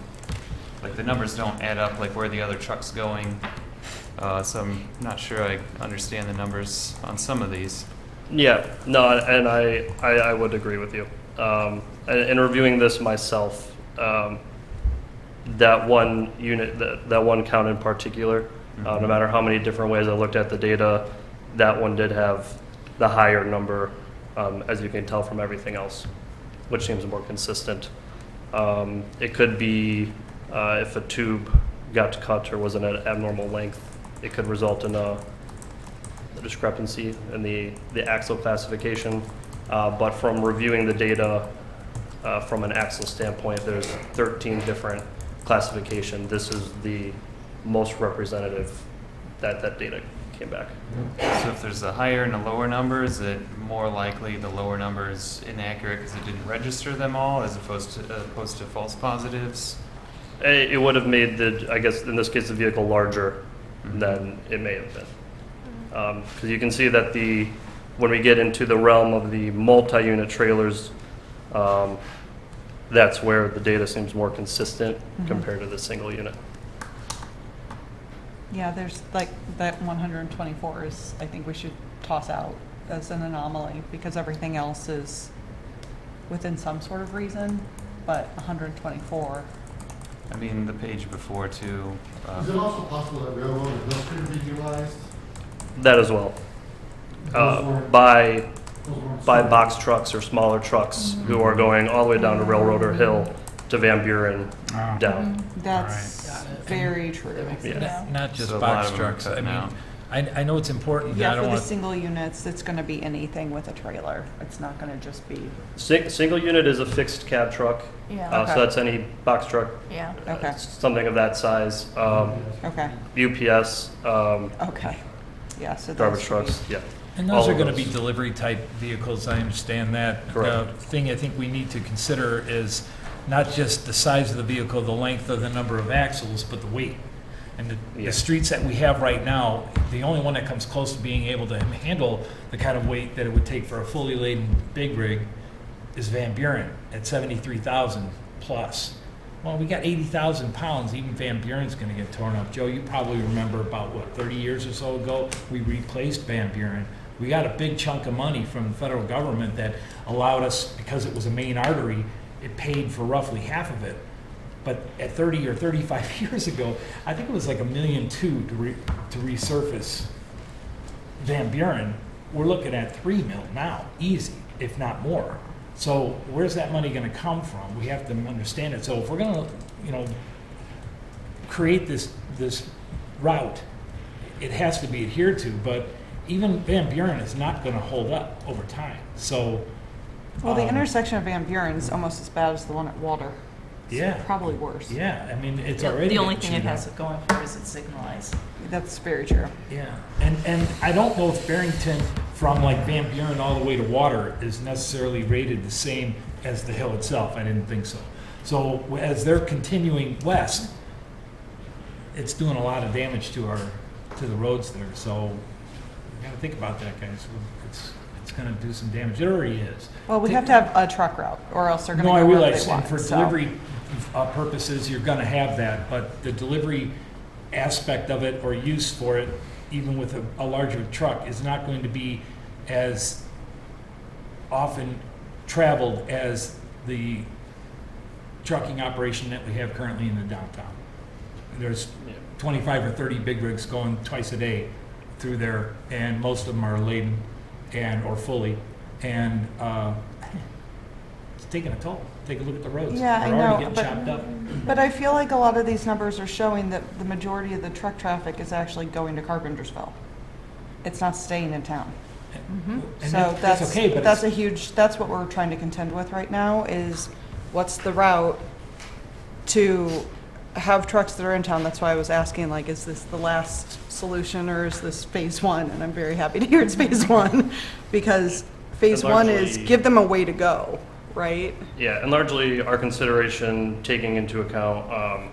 like, the numbers don't add up, like, where the other truck's going. So I'm not sure I understand the numbers on some of these. Yeah, no, and I would agree with you. In reviewing this myself, that one unit, that one count in particular, no matter how many different ways I looked at the data, that one did have the higher number, as you can tell from everything else, which seems more consistent. It could be if a tube got cut or was an abnormal length, it could result in a discrepancy in the axle classification. But from reviewing the data from an axle standpoint, there's 13 different classifications. This is the most representative that data came back. So if there's a higher and a lower number, is it more likely the lower number is inaccurate because it didn't register them all, as opposed to false positives? It would have made I guess in this case, the vehicle larger than it may have been. Because you can see that when we get into the realm of the multi-unit trailers, that's where the data seems more consistent compared to the single unit. Yeah, there's like that 124 is, I think we should toss out as an anomaly because everything else is within some sort of reason, but 124. I mean, the page before too. Is it also possible that railroad and hill could be utilized? That as well. By box trucks or smaller trucks who are going all the way down to Railroad or Hill to Van Buren down. That's very true. Yeah. Not just So a lot box of them are trucks. I cutting mean, out. I know it's important. I Yeah, don't for the want. single units, it's going to be anything with a trailer. It's not going to just be. Single unit is a fixed cab truck. Yeah. Okay. So that's any box truck, Yeah. Okay. something of that size. Okay. UPS, Okay. Yeah. So garbage those trucks, yeah. And all those are of going to be those. delivery type vehicles, I understand that. Correct. The thing I think we need to consider is not just the size of the vehicle, the length of the number of axles, but the weight. And the Yeah. streets that we have right now, the only one that comes close to being able to handle the kind of weight that it would take for a fully laden big rig is Van Buren at 73,000 plus. Well, we got 80,000 pounds, even Van Buren's going to get torn up. Joe, you probably remember about, 30 years or so ago, we replaced Van Buren. We got a big chunk of money from the federal government that allowed us, because it was a main artery, it paid for roughly half of it. But at 30 or 35 years ago, I think it was like $1.2 million to resurface Van Buren. We're looking at $3 million now, easy, if not more. So where's that money going to come from? We have to understand it. So if we're going to, create this route, it has to be adhered to. But even Van Buren is not going to hold up over time. So, Well, the intersection of Van Buren is almost as bad as the one at Walter. Yeah. Probably worse. Yeah, I mean, it's The already. only been thing it chewed has up. going for it is it's signalized. That's very true. Yeah, and I don't know if Barrington from like Van Buren all the way to Water is necessarily rated the same as the hill itself. I didn't think so. So as they're continuing west, it's doing a lot of damage to the roads there. So we gotta think about that, guys. It's gonna do some damage. It already is. Well, we have to have a truck route, or else they're going to No, I go wherever realize, they and want. for so. delivery purposes, you're gonna have that, but the delivery aspect of it or use for it, even with a larger truck, is not going to be as often traveled as the trucking operation that we have currently in the downtown. There's 25 or 30 big rigs going twice a day through there, and most of them are laden or fully, and it's taking a toll. Take a look at the roads. Yeah, I They're already know, getting chopped up. but I feel like a lot of these numbers are showing that the majority of the truck traffic is actually going to Carpentersville. It's not staying in town. And So that's okay, but that's a huge, that's what we're trying to contend with right now is what's the route to have trucks that are in town. That's why I was asking, like, is this the last solution or is this phase one? And I'm very happy to hear it's phase one because phase And one is largely- give them a way to go, right? Yeah, and largely our consideration taking into account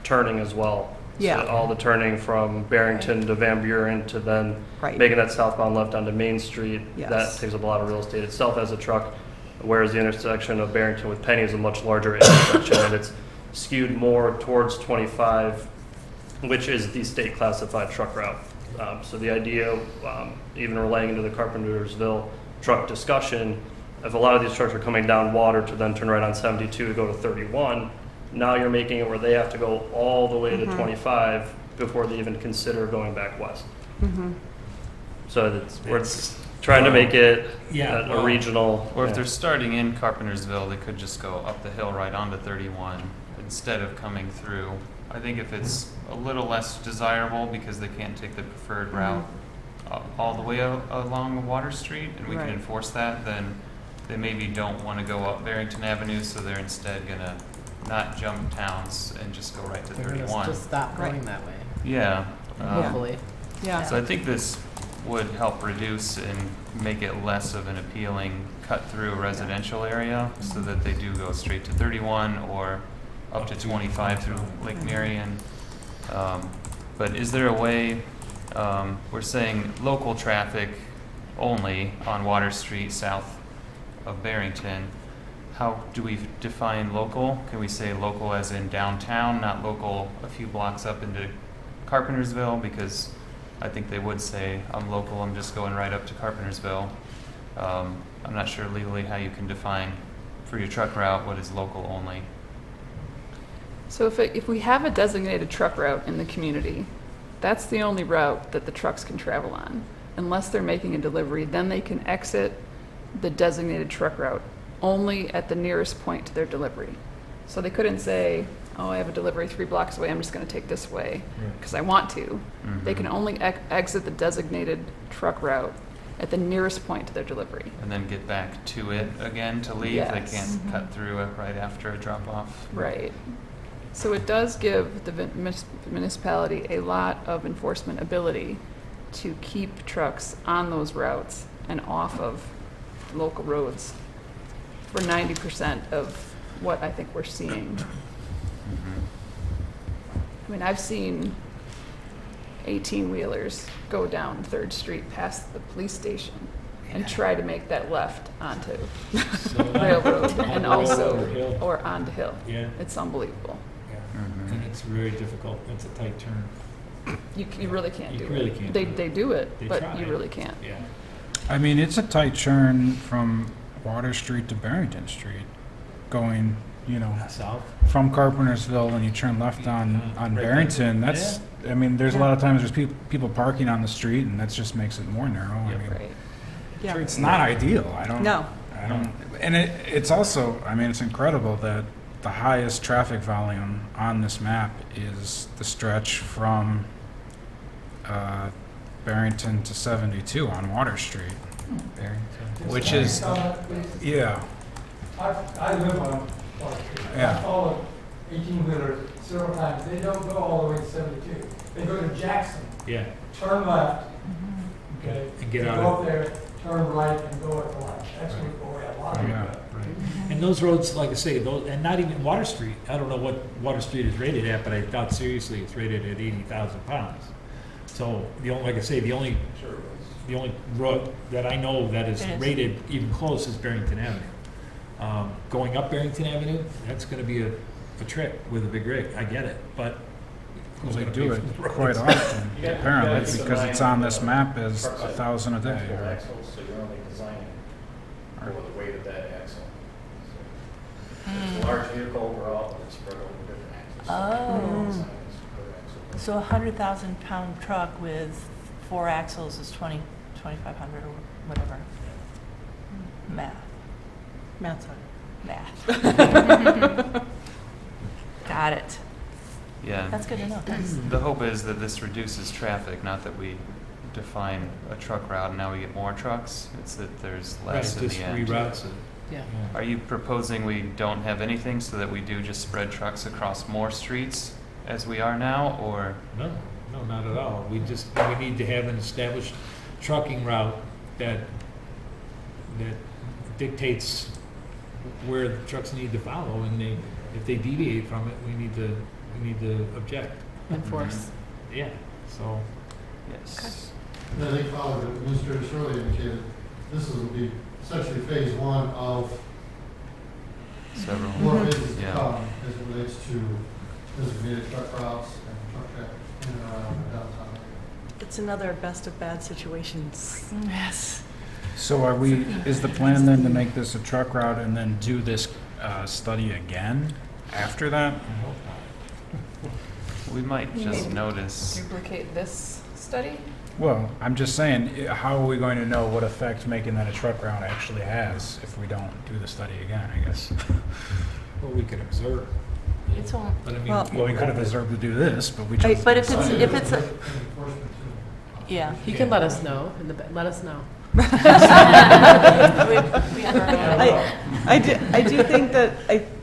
turning as well. Yeah. So all the turning from Barrington to Van Buren to then Right. making that southbound left onto Main Street. Yes. That takes up a lot of real estate itself as a truck, whereas the intersection of Barrington with Penny is a much larger intersection and it's skewed more towards 25, which is the state classified truck route. So the idea, even relaying into the Carpentersville truck discussion, if a lot of these trucks are coming down Water to then turn right on 72 to go to 31, now you're making it where they have to go all the way to 25 before they even consider going back west. So we're trying to make it a regional. Or if yeah. they're starting in Carpentersville, they could just go up the hill right onto 31 instead of coming through. I think if it's a little less desirable because they can't take the preferred route all the way along Water Street, and we Right. can enforce that, then they maybe don't want to go up Barrington Avenue, so they're instead gonna not jump towns and just go right to They're gonna 31. just stop going Right. that way, Yeah. hopefully. Yeah. So I think this would help reduce and make it less of an appealing cut-through residential area so that they do go straight to 31 or up to 25 through Lake Marion. But is there a way, we're saying local traffic only on Water Street south of Barrington. How do we define local? Can we say local as in downtown, not local a few blocks up into Carpentersville? Because I think they would say, I'm local, I'm just going right up to Carpentersville. I'm not sure legally how you can define for your truck route what is local only. So if we have a designated truck route in the community, that's the only route that the trucks can travel on. Unless they're making a delivery, then they can exit the designated truck route only at the nearest point to their delivery. So they couldn't say, oh, I have a delivery 3 blocks away, I'm just going to take this way because I want to. They can only exit the designated truck route at the nearest point to their delivery. And then get back to it again to leave? Yes. They can't cut through it right after a drop-off? Right. So it does give the municipality a lot of enforcement ability to keep trucks on those routes and off of local roads for 90% of what I think we're seeing. I mean, I've seen 18-wheelers go down 3rd Street past the police station and try to make that left onto Railroad and also, or onto Hill. Yeah. It's unbelievable. Yeah. And it's very difficult. It's a tight turn. You really can't do it. You really can't They do it. they do it, They but try. you really can't. Yeah. I mean, it's a tight turn from Water Street to Barrington Street, going, south from Carpentersville, and you turn left on Right. Barrington. That's, I mean, there's a lot of times there's people parking on the street, and that just makes it more narrow. I mean, Right. Yeah. it's not ideal. I don't. And it's also, I mean, it's incredible that the highest traffic volume on this map is the stretch from Barrington to 72 on Water Street. Which is, yeah. I live on Yeah. I followed 18-wheelers several times. They don't go all the way to 72. They go to Jackson, Yeah. turn left, okay? And get They out Go of- up there, turn right, and go at the light. That's where a lot of Yeah, them go. right. And those roads, like I say, those, and not even Water Street, I don't know what Water Street is rated at, but I doubt seriously it's rated at 80,000 pounds. So the only, like I say, the only road that I know that is It is. rated even close is Barrington Avenue. Going up Barrington Avenue, that's gonna be a trip with a big rig, I get it, but who's They gonna do pay it for the quite roads? often, You got- apparently, you gotta keep in because it's on mind, this map as trucks have 1,000 a day. multiple or- axles, so you're only designing for the weight of that axle. So It's a large vehicle overall, but it's spread over different axles. So Oh. you're only designing this per axle. So a 100,000-pound truck with 4 axles is 2,500 or whatever. Math. Matt's on. Math. Got it. Yeah. That's good to know. Thanks. The hope is that this reduces traffic, not that we define a truck route and now we get more trucks. It's that there's Right, less in just the end. reroutes it. Yeah. Are you proposing we don't have anything so that we do just spread trucks across more streets as we are now, or? No, no, not at all. We need to have an established trucking route that dictates where the trucks need to follow, and if they deviate from it, we need to object. Enforce. Yeah, so. Yes. And I think Father Administrator Shirley indicated, this will be essentially phase one of Several. more phases to Yeah. come as it relates to designated truck routes and truck traffic in and around the downtown area. It's another best of bad situations. Yes. So is the plan then to make this a truck route and then do this study again after that? We might just notice. Duplicate this study? Well, I'm just saying, how are we going to know what effect making that a truck route actually has if we don't do the study again, I guess? Well, we could observe. It's all, But I mean. Well, we could have observed to do this, but we chose. but if to it's, do if the it's, a And enforcement too. yeah. You can let us know, let us know. We have our- I do think that,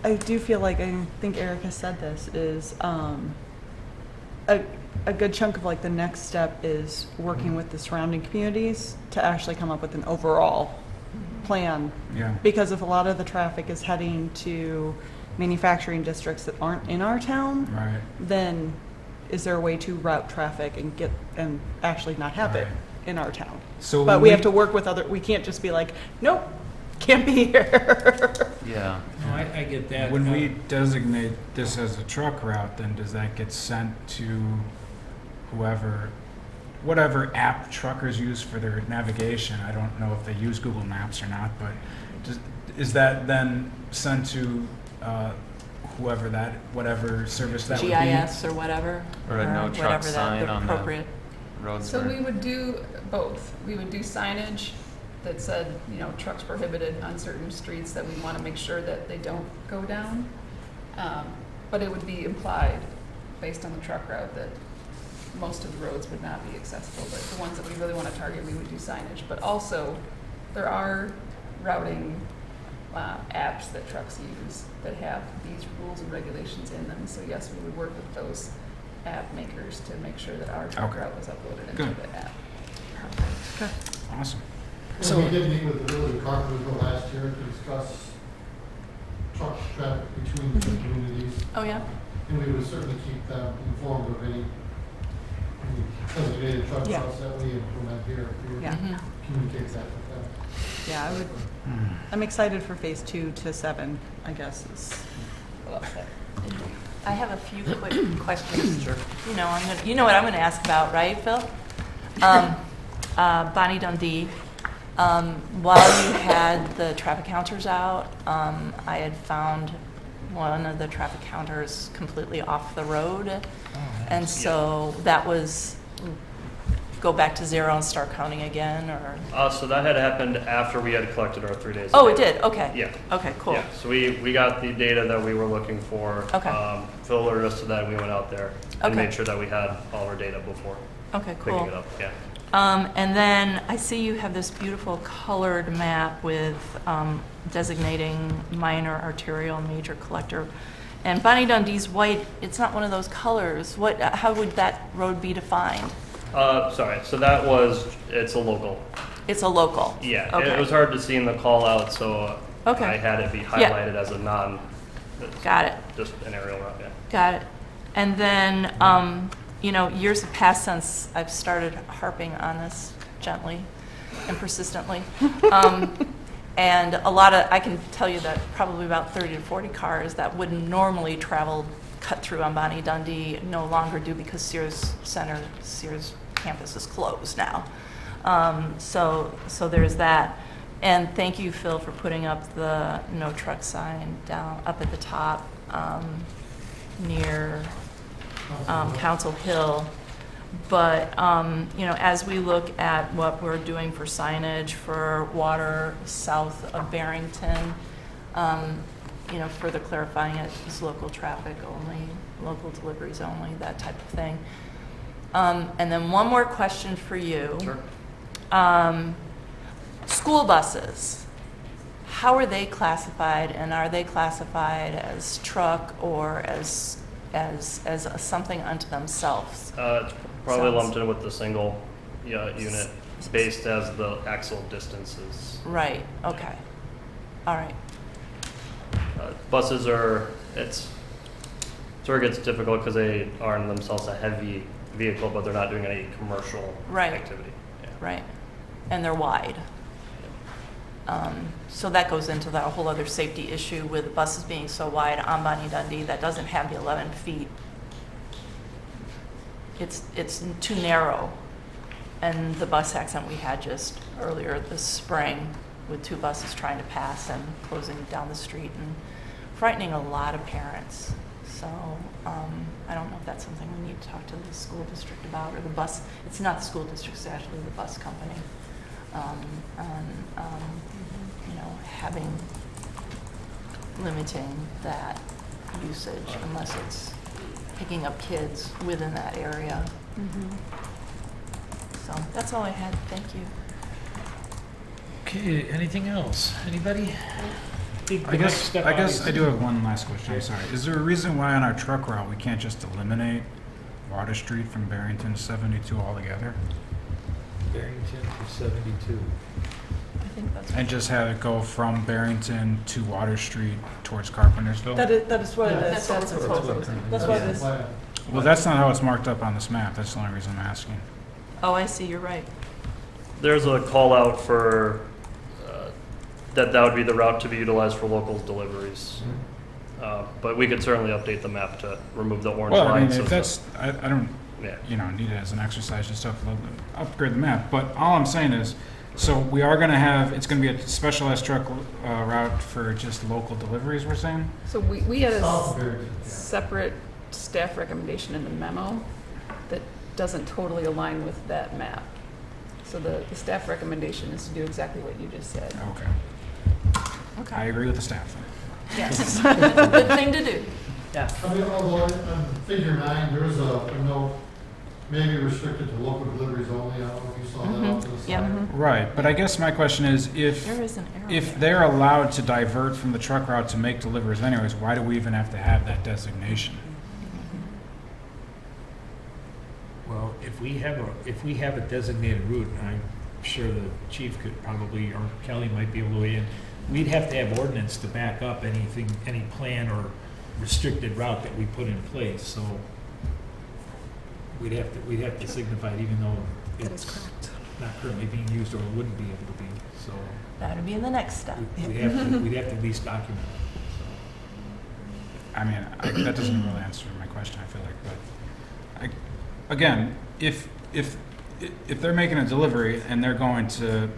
I do feel like, I think Erica said this, is a good chunk of like the next step is working with the surrounding communities to actually come up with an overall plan. Yeah. Because if a lot of the traffic is heading to manufacturing districts that aren't in our town, Right. then is there a way to route traffic and actually not have it Right. in our town? So But when we have to work with we can't just be like, nope, can't be here. Yeah. No, I get that. When we designate this as a truck route, then does that get sent to whatever app truckers use for their navigation? I don't know if they use Google Maps or not, but is that then sent to whatever service that would be? GIS or whatever. Or a no truck whatever that sign the on the appropriate. roads. So where- we would do both. We would do signage that said, trucks prohibited on certain streets that we want to make sure that they don't go down. But it would be implied, based on the truck route, that most of the roads would not be accessible. But the ones that we really want to target, we would do signage. But also, there are routing apps that trucks use that have these rules and regulations in them. So yes, we would work with those app makers to make sure that our truck Okay. route was uploaded into Good. the app. Awesome. So we did meet with the village of Carpentersville last year to discuss truck traffic between the two communities. Oh, yeah? And we would certainly keep them informed of any designated truck Yeah. routes that we implement here. We would Yeah. communicate that with them. Yeah, I'm excited for phase 2 to 7, I guess. I have a few quick questions. Sure. You know what I'm gonna ask about, right, Phil? Bonnie Dundee, while you had the traffic counters out, I had found one of the traffic counters completely off the road. And so that was, go back to zero and start counting again, or? So that had happened after we had collected our 3 days. Oh, of it data. did, okay. Yeah. Okay, cool. Yeah, so we got the data that we were looking for. Okay. Phil alerted us to that, and we went out there and Okay. made sure that we had all our data before Okay, picking cool. it up, yeah. And then I see you have this beautiful colored map with designating minor arterial, major collector. And Bonnie Dundee's white, it's not one of those colors. How would that road be defined? Sorry, so that was, it's a local. It's a local? Yeah, Okay. it was hard to see in the call out, so Okay. I had it be Yeah. highlighted as a non. Got it. Just an aerial route, yeah. Got it. And then, years have passed since I've started harping on this gently and persistently. And I can tell you that probably about 30 to 40 cars that would normally travel, cut through on Bonnie Dundee no longer do because Sears campus is closed now. So there's that. And thank you, Phil, for putting up the no truck sign down up at the top near Council Hill. But, as we look at what we're doing for signage for water south of Barrington, further clarifying it as local traffic only, local deliveries only, that type of thing. And then one more question for you. Sure. School buses, how are they classified, and are they classified as truck or as something unto themselves? It's probably Sounds- lumped in with the single unit based as the axle distances. Right, okay. All right. Buses it's where it gets difficult because they are in themselves a heavy vehicle, but they're not doing any commercial Right. activity. Yeah. Right, and they're wide. So that goes into that whole other safety issue with buses being so wide on Bonnie Dundee that doesn't have the 11 feet. It's too narrow. And the bus accident we had just earlier this spring with two buses trying to pass and closing down the street and frightening a lot of parents. So I don't know if that's something we need to talk to the school district about, or the bus. It's not the school district, it's actually the bus company. Limiting that usage unless it's picking up kids within that area. So that's all I had. Thank you. Okay, anything else? Anybody? I guess I do have one last question, I'm sorry. Is there a reason why on our truck route we can't just eliminate Water Street from Barrington to 72 altogether? Barrington to 72. I think that's And just have it go from Barrington to Water Street towards Carpentersville? That is what it is. That's what we're proposing. That's what it is. Well, that's not how it's marked up on this map, that's the only reason I'm asking. Oh, I see. You're right. There's a call out for that would be the route to be utilized for local deliveries. But we could certainly update the map to remove the orange Well, I mean, lines. if that's, I don't, Yeah. need it as an exercise, just to upgrade the map. But all I'm saying is, so we are gonna have, it's gonna be a specialized truck route for just local deliveries, we're saying? So we had South of a Barrington, yeah. separate staff recommendation in the memo that doesn't totally align with that map. So the staff recommendation is to do exactly what you just said. Okay. I agree with the staff then. Yes. Good thing to do. Yeah. I mean, although on figure 9, there is a note, maybe restricted to local deliveries only. I don't know if you saw that off to the side. Yeah. Right, but I guess my question is, if There is an arrow. if there. they're allowed to divert from the truck route to make deliveries anyways, why do we even have to have that designation? Well, if we have a designated route, and I'm sure the chief could probably, or Kelly might be able to weigh in, we'd have to have ordinance to back up anything, any plan or restricted route that we put in place, so we'd have to signify it even though That is it's correct. not currently being used or wouldn't be able to be, so That would be in the next step. we'd have to at least document it. I mean, that doesn't really answer my question, I feel like, but again, if they're making a delivery and they're going to,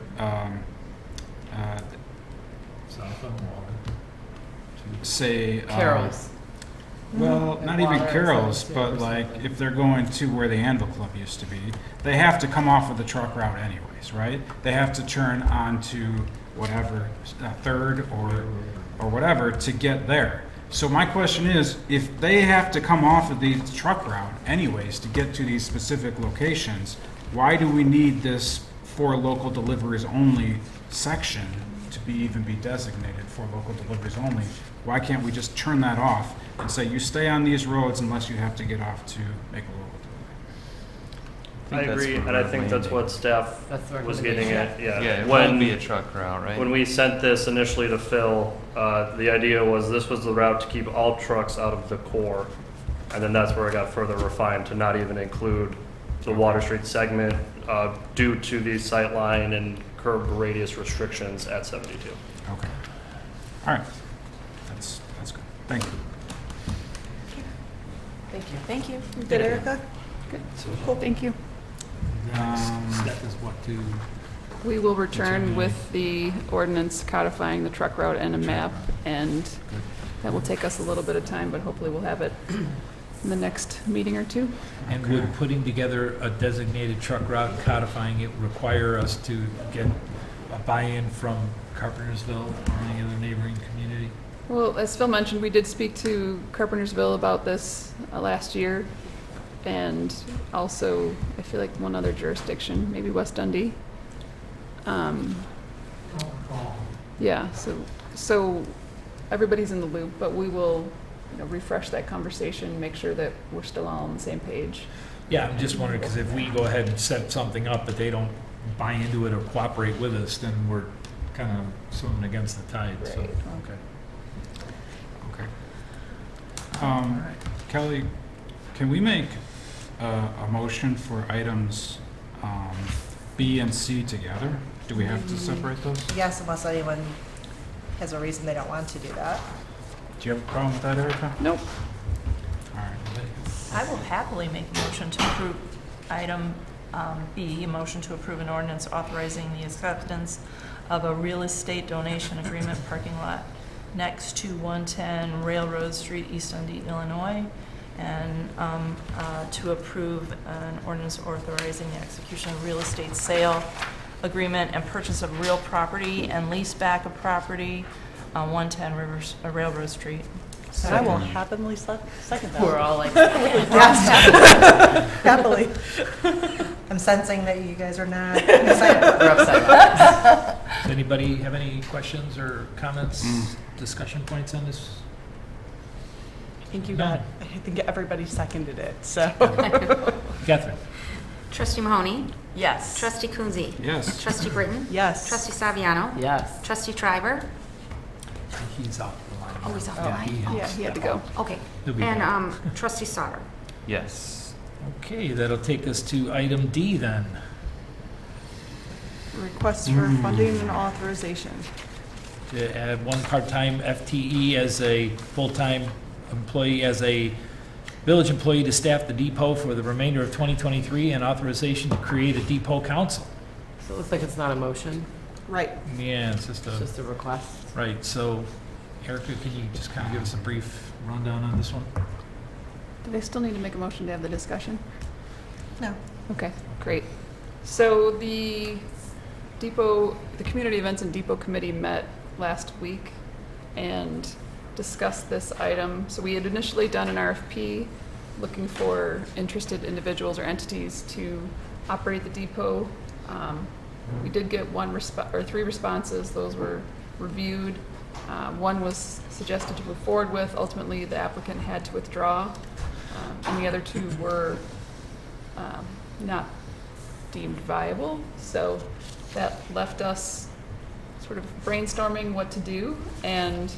South on Water. say, Carol's. well, And not even Water is Carol's, like but 0%. like if they're going to where the Anvil Club used to be, they have to come off of the truck route anyways, right? They have to turn onto whatever, Third or whatever to get there. So my question is, if they have to come off of the truck route anyways to get to these specific locations, why do we need this for local deliveries only section to even be designated for local deliveries only? Why can't we just turn that off and say, you stay on these roads unless you have to get off to make a local delivery? I agree, and I think that's what staff was getting at, yeah. Yeah, it When- won't be a truck route, right? When we sent this initially to Phil, the idea was this was the route to keep all trucks out of the core. And then that's where it got further refined to not even include the Water Street segment due to the sightline and curb radius restrictions at 72. Okay. All right. That's good. Thank you. Thank you. Thank you. You good, Erica? Good. Thank you. Step is what to, We will return with the ordinance codifying the truck route and a map, and that will take us a little bit of time, but hopefully we'll have it in the next meeting or two. and would putting together a designated truck route and codifying it require us to get a buy-in from Carpentersville or any other neighboring community? Well, as Phil mentioned, we did speak to Carpentersville about this last year, and also, I feel like one other jurisdiction, maybe West Dundee. Yeah, so everybody's in the loop, but we will, refresh that conversation, make sure that we're still all on the same page. Yeah, I'm just wondering, because if we go ahead and set something up, but they don't buy into it or cooperate with us, then we're kind of swimming against the tide, so, Right. okay. Kelly, can we make a motion for items B and C together? Do we have to separate those? Yes, unless anyone has a reason they don't want to do that. Do you have a problem with that, Erica? Nope. All right. I will happily make a motion to approve item B, a motion to approve an ordinance authorizing the acceptance of a real estate donation agreement parking lot next to 110 Railroad Street, East Dundee, Illinois, and to approve an ordinance authorizing the execution of real estate sale agreement and purchase of real property and lease back of property on 110 Railroad Street. And I will happily second that. We're all like, Yes, happily. I'm sensing that you guys are not excited. we're upside down. Does anybody have any questions or comments, discussion points on this? I think everybody seconded it, so. Catherine? Trustee Mahoney? Yes. Trustee Coonsey? Yes. Trustee Britton? Yes. Trustee Saviano? Yes. Trustee Triber? He's off the line. Oh, he's off the line? Yeah, he had to go. Okay. He'll be And back. Trustee Sauter? Yes. Okay, that'll take us to item D then. Request for funding and authorization. To add one part-time FTE as a full-time employee, as a village employee to staff the depot for the remainder of 2023, and authorization to create a depot council. So it looks like it's not a motion, Right. Yeah, it's just it's just a, a request. right, so Erica, can you just kind of give us a brief rundown on this one? Do they still need to make a motion to have the discussion? No. Okay, great. So the Community Events and Depot Committee met last week and discussed this item. So we had initially done an RFP looking for interested individuals or entities to operate the depot. We did get three responses. Those were reviewed. One was suggested to move forward with. Ultimately, the applicant had to withdraw. And the other two were not deemed viable. So that left us sort of brainstorming what to do. And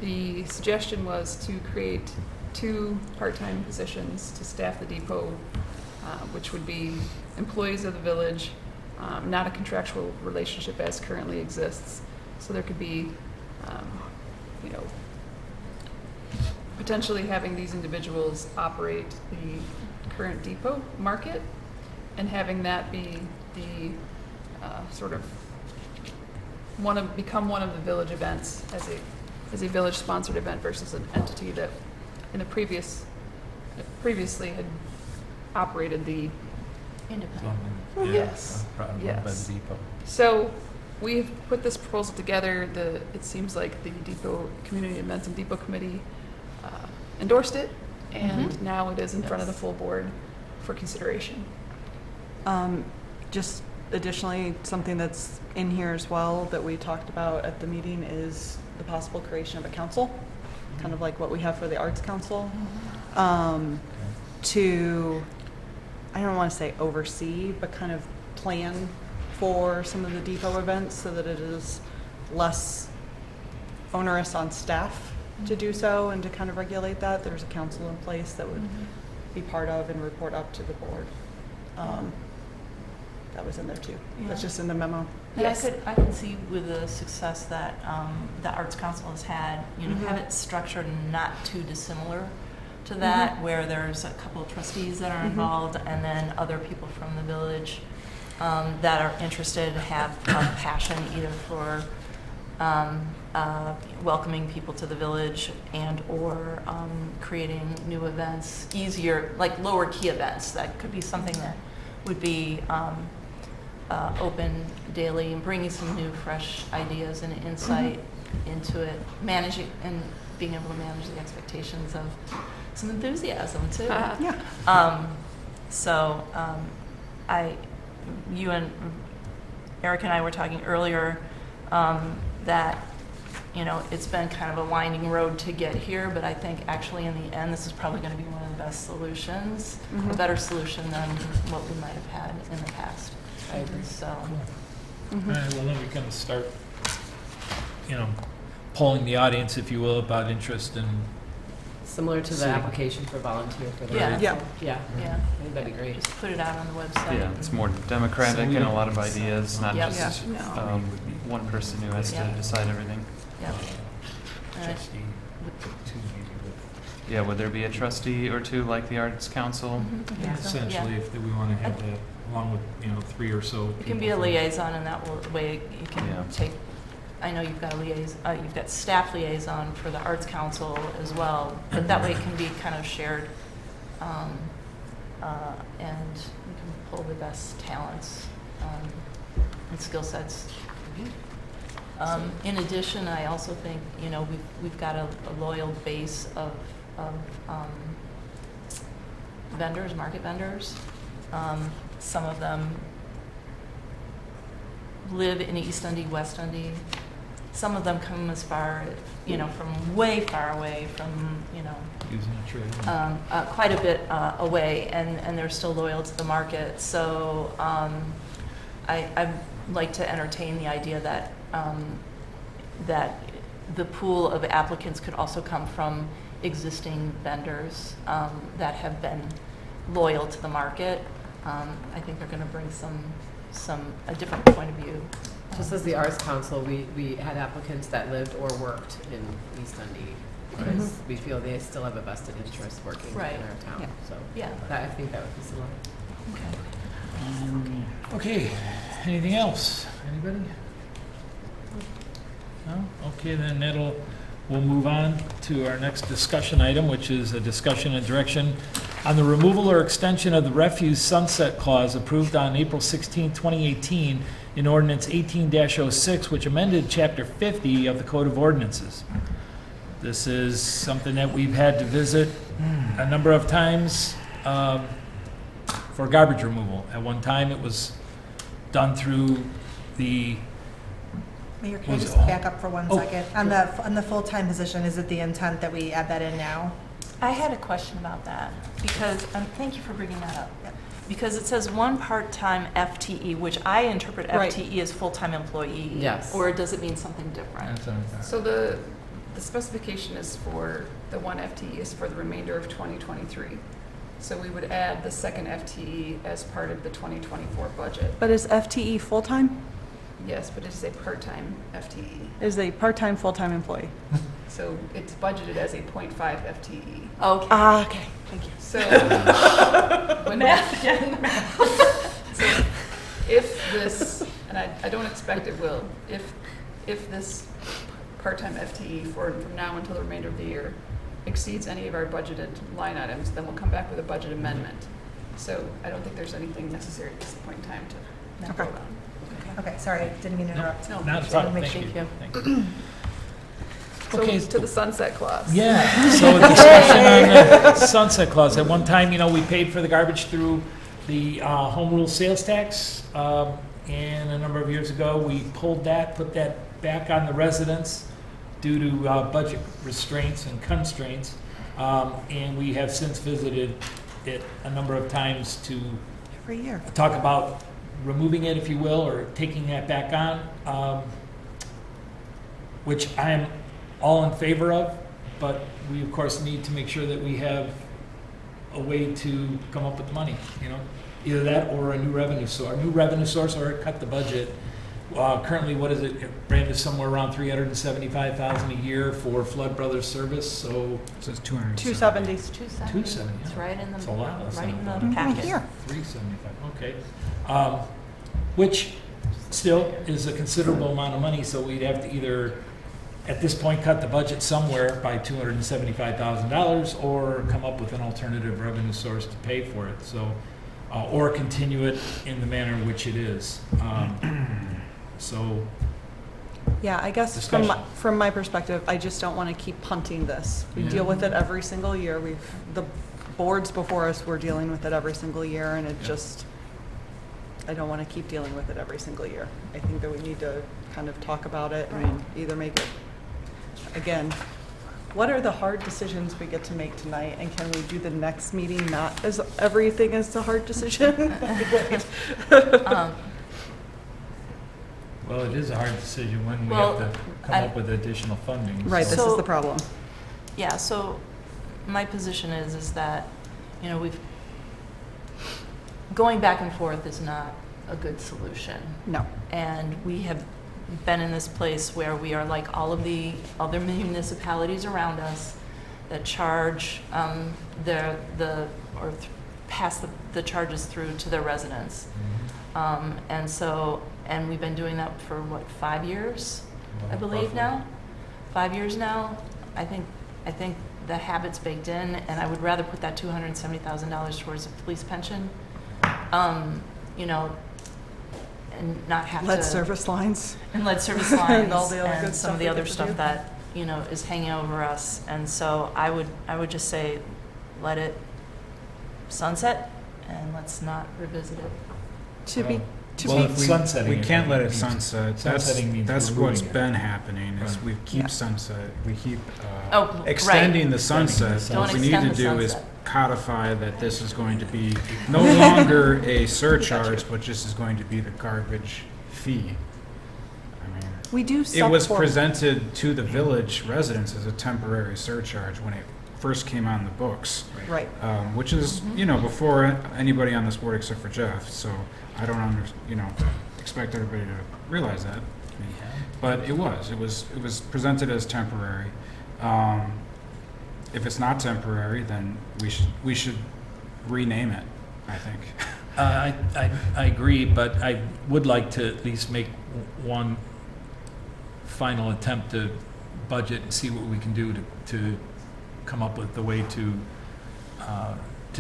the suggestion was to create 2 part-time positions to staff the depot, which would be employees of the village, not a contractual relationship as currently exists. So there could be, potentially having these individuals operate the current depot market and having that be the sort of become one of the village events as a village sponsored event versus an entity that in the previously had operated the Independent. Yeah, Yes. run by Yes. the depot. So we've put this proposal together. It seems like the Depot Community Events and Depot Committee endorsed it, and now it is in front of the full board for consideration. Just additionally, something that's in here as well that we talked about at the meeting is the possible creation of a council, kind of like what we have for the Arts Council, to, I don't want to say oversee, but kind of plan for some of the depot events so that it is less onerous on staff to do so and to kind of regulate that. There's a council in place that would be part of and report up to the board. That was in there too. That's just in the memo. And I could see with the success that the Arts Council has had, you know, have it structured not too dissimilar to that, where there's a couple of trustees that are involved, and then other people from the village that are interested, have a passion either for welcoming people to the village and or creating new events, easier, like lower key events. That could be something that would be open daily and bringing some new, fresh ideas and insight into it, managing and being able to manage the expectations of some enthusiasm too. You and Eric and I were talking earlier that, you know, it's been kind of a winding road to get here, but I think actually in the end this is probably going to be one of the best solutions, a better solution than what we might have had in the past. I agree. So. All right, well, then we can start, you know, polling the audience, if you will, about interest in. Similar to the City. application for volunteer for the Yeah. council. Yeah. Yeah. That'd be great. Just put it out on the website. Yeah, it's more democratic and a lot of ideas, not Yep. just Yeah. one person who has to Yeah. decide everything. Yep. Yeah, would there be a trustee or two like the Arts Council? Essentially, if we want to have that, along with, you know, 3 or so. You can be a liaison, and that way you can Yeah. take. I know you've got a you've got staff liaison for the Arts Council as well, but that way it can be kind of shared, and you can pull the best talents and skill sets. In addition, I also think, you know, we've got a loyal base of vendors, market vendors. Some of them live in East Dundee, West Dundee. Some of them come as far, you know, from way far away from, you know, Using a trail. quite a bit away, and they're still loyal to the market. So I'd like to entertain the idea that that the pool of applicants could also come from existing vendors that have been loyal to the market. I think they're going to bring a different point of view. Just as the Arts Council, we had applicants that lived or worked in East Dundee because we feel they still have a vested interest working in our town. Yeah. So Yeah. I think that would be similar. Okay, anything else? Anybody? No? Okay, then we'll move on to our next discussion item, which is a discussion and direction on the removal or extension of the refuse sunset clause approved on April 16, 2018 in Ordinance 18-06, which amended Chapter 50 of the Code of Ordinances. This is something that we've had to visit a number of times for garbage removal. At one time, it was done through the Mayor, can I Was just it- back up for 1 second? On the full-time position, is it the intent that we add that in now? I had a question about that because, thank you for bringing that up. Because it says one part-time FTE, which I interpret FTE as full-time employee. Yes. Or does it mean something different? So the specification is for the one FTE is for the remainder of 2023. So we would add the second FTE as part of the 2024 budget. But is FTE full-time? Yes, but it's a part-time FTE. Is a part-time, full-time employee? So it's budgeted as a 0.5 FTE. Okay. Okay, thank you. So when so if this, and I don't expect it will, if this part-time FTE from now until the remainder of the year exceeds any of our budgeted line items, then we'll come back with a budget amendment. So I don't think there's anything necessary at this point in time to vote on. Okay, sorry, didn't mean to interrupt. No, Not a just problem, wanted to thank make you. sure. Thank you. So Okay. to the sunset clause. Yeah, so a discussion on the sunset clause. At one time, you know, we paid for the garbage through the home rule sales tax, and a number of years ago, we pulled that, put that back on the residents due to budget restraints and constraints. And we have since visited it a number of times to Every year. talk about removing it, if you will, or taking that back on, which I'm all in favor of, but we of course need to make sure that we have a way to come up with money, either that or a new revenue source, or cut the budget. Currently, what is it? Brand is somewhere around $375,000 a year for Flood Brothers service. So it says 200. 270. It's 270. 270. It's right in That's a lot less the, right in than the packet. Here. 375. Okay, which still is a considerable amount of money. So we'd have to either, at this point, cut the budget somewhere by $275,000, or come up with an alternative revenue source to pay for it. So, or continue it in the manner in which it is. So, Yeah, I guess Discussion. from my perspective, I just don't want to keep punting this. We deal with it every single year. The boards before us were dealing with it every single year, and it just, I don't want to keep dealing with it every single year. I think that we need to kind of talk about it and either make it, again, what are the hard decisions we get to make tonight, and can we do the next meeting not as everything is a hard decision? well, it is a hard decision when we Well, have to come up with additional funding. Right, so- this is the problem. Yeah, so my position is that, we've, going back and forth is not a good solution. No. And we have been in this place where we are like all of the other municipalities around us that charge pass the charges through to their residents. And we've been doing that for what, 5 years, I believe now? 5 years now. I think the habit's baked in, and I would rather put that $270,000 towards a police pension, and not have Lead to. service lines. And lead service lines And all the other and good some of stuff the we other get to stuff do. that, is hanging over us. And so I would just say, let it sunset and let's not revisit it. Well, if sunsetting We it, can't let it means- sunset. sunsetting means That's removing what's it. been happening, is Right. we keep Yeah. sunset, we keep Oh, right. extending the sunset. Don't What we need extend to the do is sunset. codify that this is going to be no longer a surcharge, but just is going to be the garbage fee. I mean, We do it stuff was for. presented to the village residents as a temporary surcharge when it first came on the books. Right. Which is, before anybody on this board except for Jeff, so I don't expect everybody to realize that. But it was presented as temporary. If it's not temporary, then we should rename it, I think. I agree, but I would like to at least make one final attempt to budget and see what we can do to come up with the way to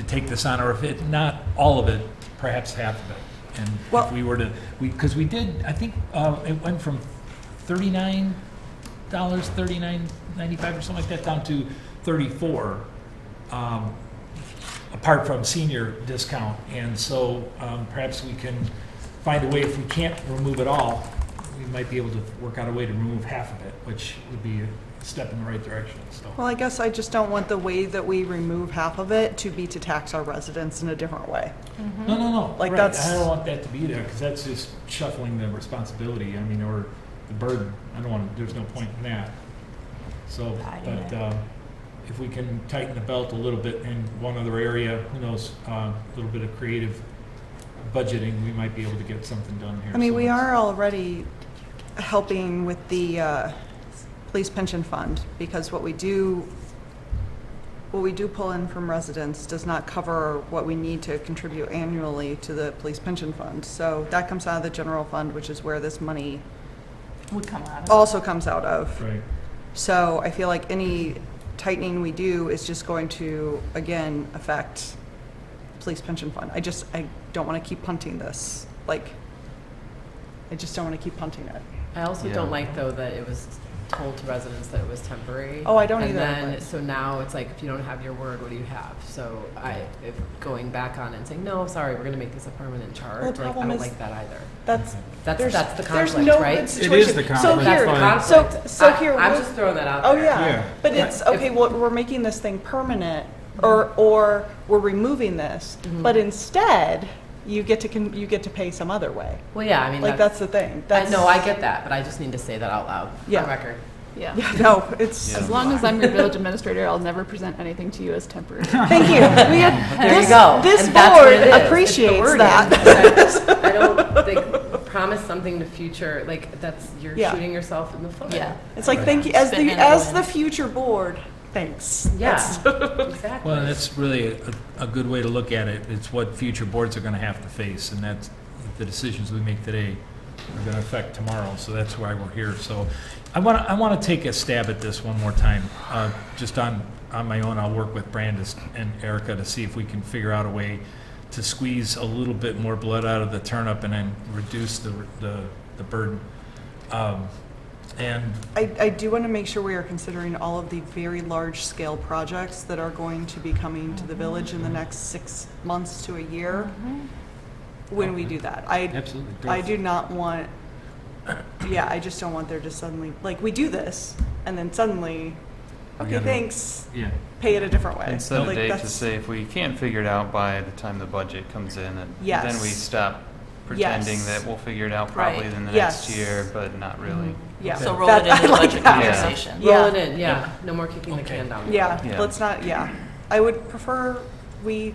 take this on, or if it, not all of it, perhaps half of it. And Well- if we were to, because we did, I think it went from $39, $39.95 or something like that, down to $34, apart from senior discount. And so perhaps we can find a way, if we can't remove it all, we might be able to work out a way to remove half of it, which would be a step in the right direction, so. Well, I guess I just don't want the way that we remove half of it to be to tax our residents in a different way. No. Like, Right. that's- I don't want that to be there, because that's just shuffling the responsibility, or the burden. I don't want, there's no point in that. So, but if we can tighten the belt a little bit in one other area, who knows, a little bit of creative budgeting, we might be able to get something done here. I mean, So we it's- are already helping with the police pension fund, because what we do pull in from residents does not cover what we need to contribute annually to the police pension fund. So that comes out of the general fund, which is where this money Would come out of. also comes out of. Right. So I feel like any tightening we do is just going to, again, affect police pension fund. I don't want to keep punting this. I just don't want to keep punting it. I also don't like, though, that it was told to residents that it was temporary. Oh, I don't and either, then, but- so now it's like, if you don't have your word, what do you have? So if going back on it and saying, no, sorry, we're gonna make this a permanent charge, Well, the like, I problem don't is like that either. That's That's there's- the there's conflict, no right? good It situation. is the So conflict. here, That's the conflict. so here, I'm we're- just throwing that out Oh, there. yeah. Yeah. But it's, okay, well, we're making this thing permanent, or we're removing this, but instead, you get to pay some other way. Well, yeah, I mean, Like, that's the thing. No, I get that, but I just need to say that out loud, Yeah. on record. Yeah. Yeah, no, it's. As long as I'm your village administrator, I'll never present anything to you as temporary. Thank you. There you go. This And that's what it board is. It's the appreciates wording. that. I don't think, promise something to future, like, you're Yeah. shooting yourself in the foot. Yeah. It's like, thank you, as Spin the, it out. as the future board, thanks. Yeah, That's- exactly. Well, that's really a good way to look at it. It's what future boards are going to have to face, and that's the decisions we make today are going to affect tomorrow. So that's why we're here. So I want to take a stab at this one more time, just on my own. I'll work with Brandis and Erica to see if we can figure out a way to squeeze a little bit more blood out of the turnip and then reduce the burden. And I do want to make sure we are considering all of the very large-scale projects that are going to be coming to the village in the next 6 months to a year when we do that. absolutely, I do not want, yeah, I just don't want there to suddenly, like, we do this, and then suddenly, okay, gotta- thanks, yeah. pay it a different way. And set a Like, date to that's- say if we can't figure it out by the time the budget comes in, then we Yes. stop pretending Yes. that we'll figure it out probably Right. in the Yes. next year, but not really. Yeah. So Okay. roll That- it into I the like budget that. conversation. Yeah. Roll it in, yeah. No more kicking the can down. the road. Yeah, Yeah. let's not, yeah. I would prefer we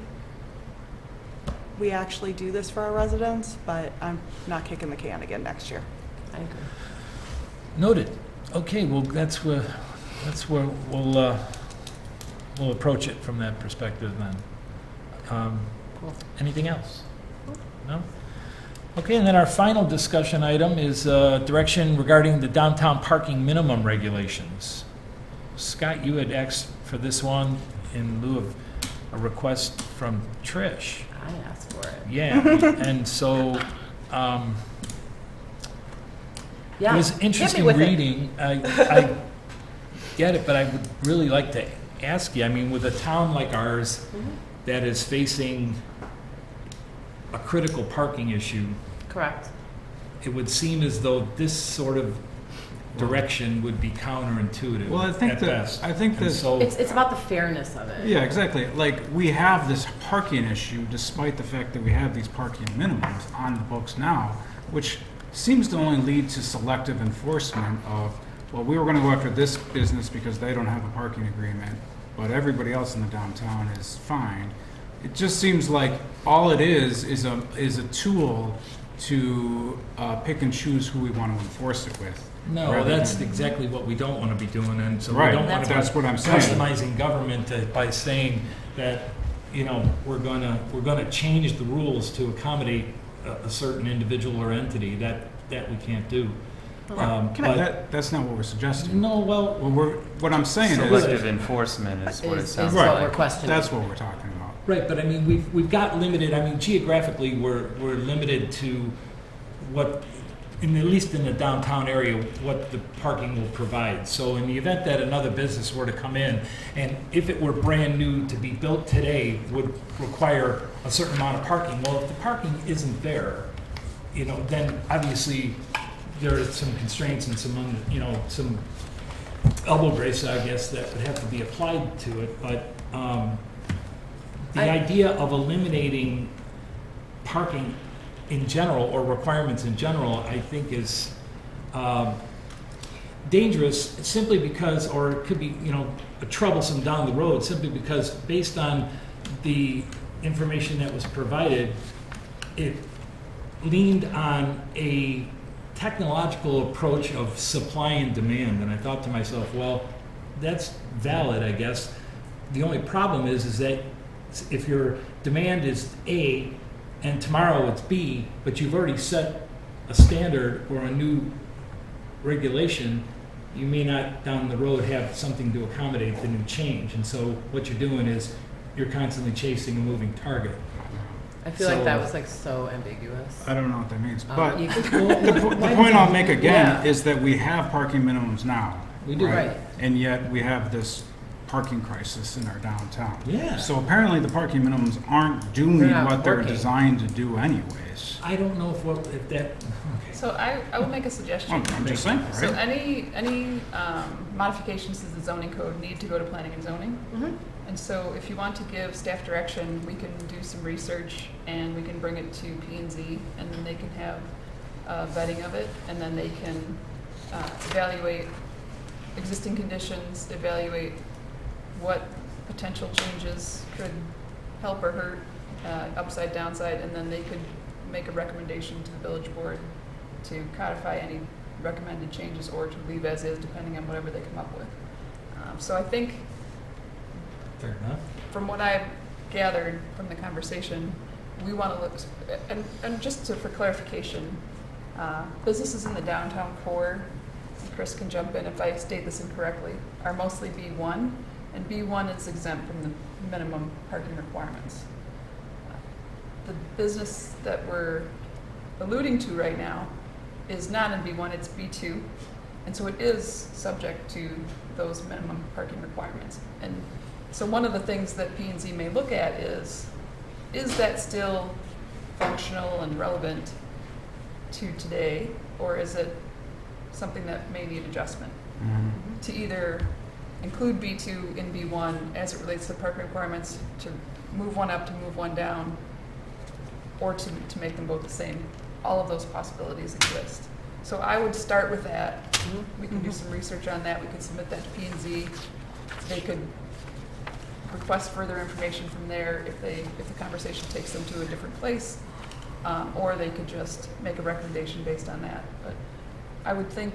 actually do this for our residents, but I'm not kicking the can again next year. I agree. Noted. Okay, well, that's where we'll approach it from that perspective then. Cool. Anything else? No? Okay, and then our final discussion item is direction regarding the downtown parking minimum regulations. Scott, you had asked for this one in lieu of a request from Trish. I asked for it. Yeah, and so, Yeah. it was Hit me interesting with it. reading. I get it, but I would really like to ask you, I mean, with a town like ours that is facing a critical parking issue, Correct. it would seem as though this sort of direction would be counterintuitive Well, I think at that- best. I think And that- so, It's about the fairness of it. Yeah, exactly. Like, we have this parking issue despite the fact that we have these parking minimums on the books now, which seems to only lead to selective enforcement of, well, we were gonna go after this business because they don't have a parking agreement, but everybody else in the downtown is fine. It just seems like all it is a tool to pick and choose who we want to enforce it with. no, rather that's than- exactly what we don't want to be doing, and so we Right, don't want to be that's what I'm saying. customizing government by saying that, you know, we're gonna change the rules to accommodate a certain individual or entity. That we can't do. But That's not what we're suggesting. no, well, What I'm saying is, Selective enforcement is what it Is sounds what like. we're questioning. that's what we're talking about. right. But I mean, we've got limited. I mean, geographically, we're limited to what, at least in the downtown area, what the parking will provide. So in the event that another business were to come in, and if it were brand new to be built today, would require a certain amount of parking. Well, if the parking isn't there, you know, then obviously there are some constraints and some elbow grease, I guess, that would have to be applied to it. But the idea of eliminating parking in general, or requirements in general, I think is dangerous simply because, or it could be, you know, troublesome down the road, simply because based on the information that was provided, it leaned on a technological approach of supply and demand. And I thought to myself, well, that's valid, I guess. The only problem is that if your demand is A and tomorrow it's B, but you've already set a standard or a new regulation, you may not down the road have something to accommodate the new change. And so what you're doing is you're constantly chasing a moving target. I feel So- like that was like so ambiguous. I don't know what that means, but you could- the point I'll make again Yeah. is that we have parking minimums now. We do. Right. And yet we have this parking crisis in our downtown. Yeah. So apparently the parking minimums aren't doing They're not what they're working. designed to do anyways. I don't know if that, okay. So I will make a suggestion. I'm just saying, So right? any modifications to the zoning code need to go to planning and zoning. Mhm. And so if you want to give staff direction, we can do some research and we can bring it to P&Z and then they can have vetting of it and then they can evaluate existing conditions, evaluate what potential changes could help or hurt, upside, downside, and then they could make a recommendation to the village board to codify any recommended changes or to leave as is, depending on whatever they come up with. So I think, Fair enough. from what I've gathered from the conversation, we want to look, and just for clarification, businesses in the downtown core, and Chris can jump in if I state this incorrectly, are mostly B1, and B1 is exempt from the minimum parking requirements. The business that we're alluding to right now is not in B1, it's B2, and so it is subject to those minimum parking requirements. And so one of the things that P&Z may look at is that still functional and relevant to today, or is it something that may need adjustment? To either include B2 in B1 as it relates to parking requirements, to move one up, to move one down, or to make them both the same. All of those possibilities exist. So I would start with that. We can do some research on that. We could submit that to P&Z. They could request further information from there if the conversation takes them to a different place, or they could just make a recommendation based on that. But I would think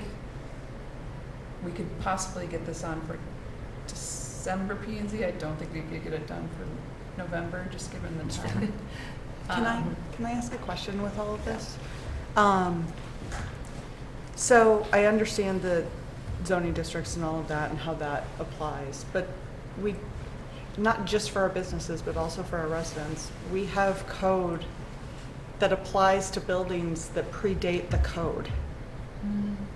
we could possibly get this on for December P&Z. I don't think we could get it done for November, just given the time. Can I ask a question with all of this? So I understand the zoning districts and all of that and how that applies, but we, not just for our businesses, but also for our residents, we have code that applies to buildings that predate the code.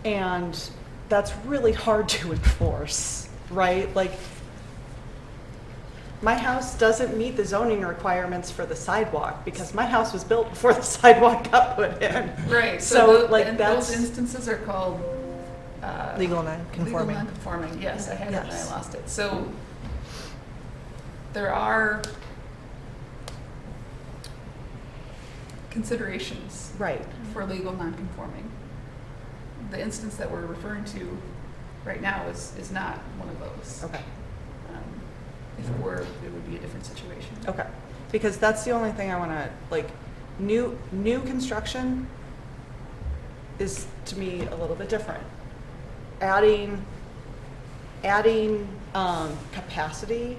And that's really hard to enforce, right? Like, my house doesn't meet the zoning requirements for the sidewalk because my house was built before the sidewalk got put in. Right, So, so like, and that's those instances are called Legal non-conforming. Legal non-conforming, yes, I had it and I Yes. lost it. So there are considerations right. for legal non-conforming. The instance that we're referring to right now is not one of those. Okay. If it were, it would be a different situation. Okay, because that's the only thing I want to, like, new construction is, to me, a little bit different. Adding capacity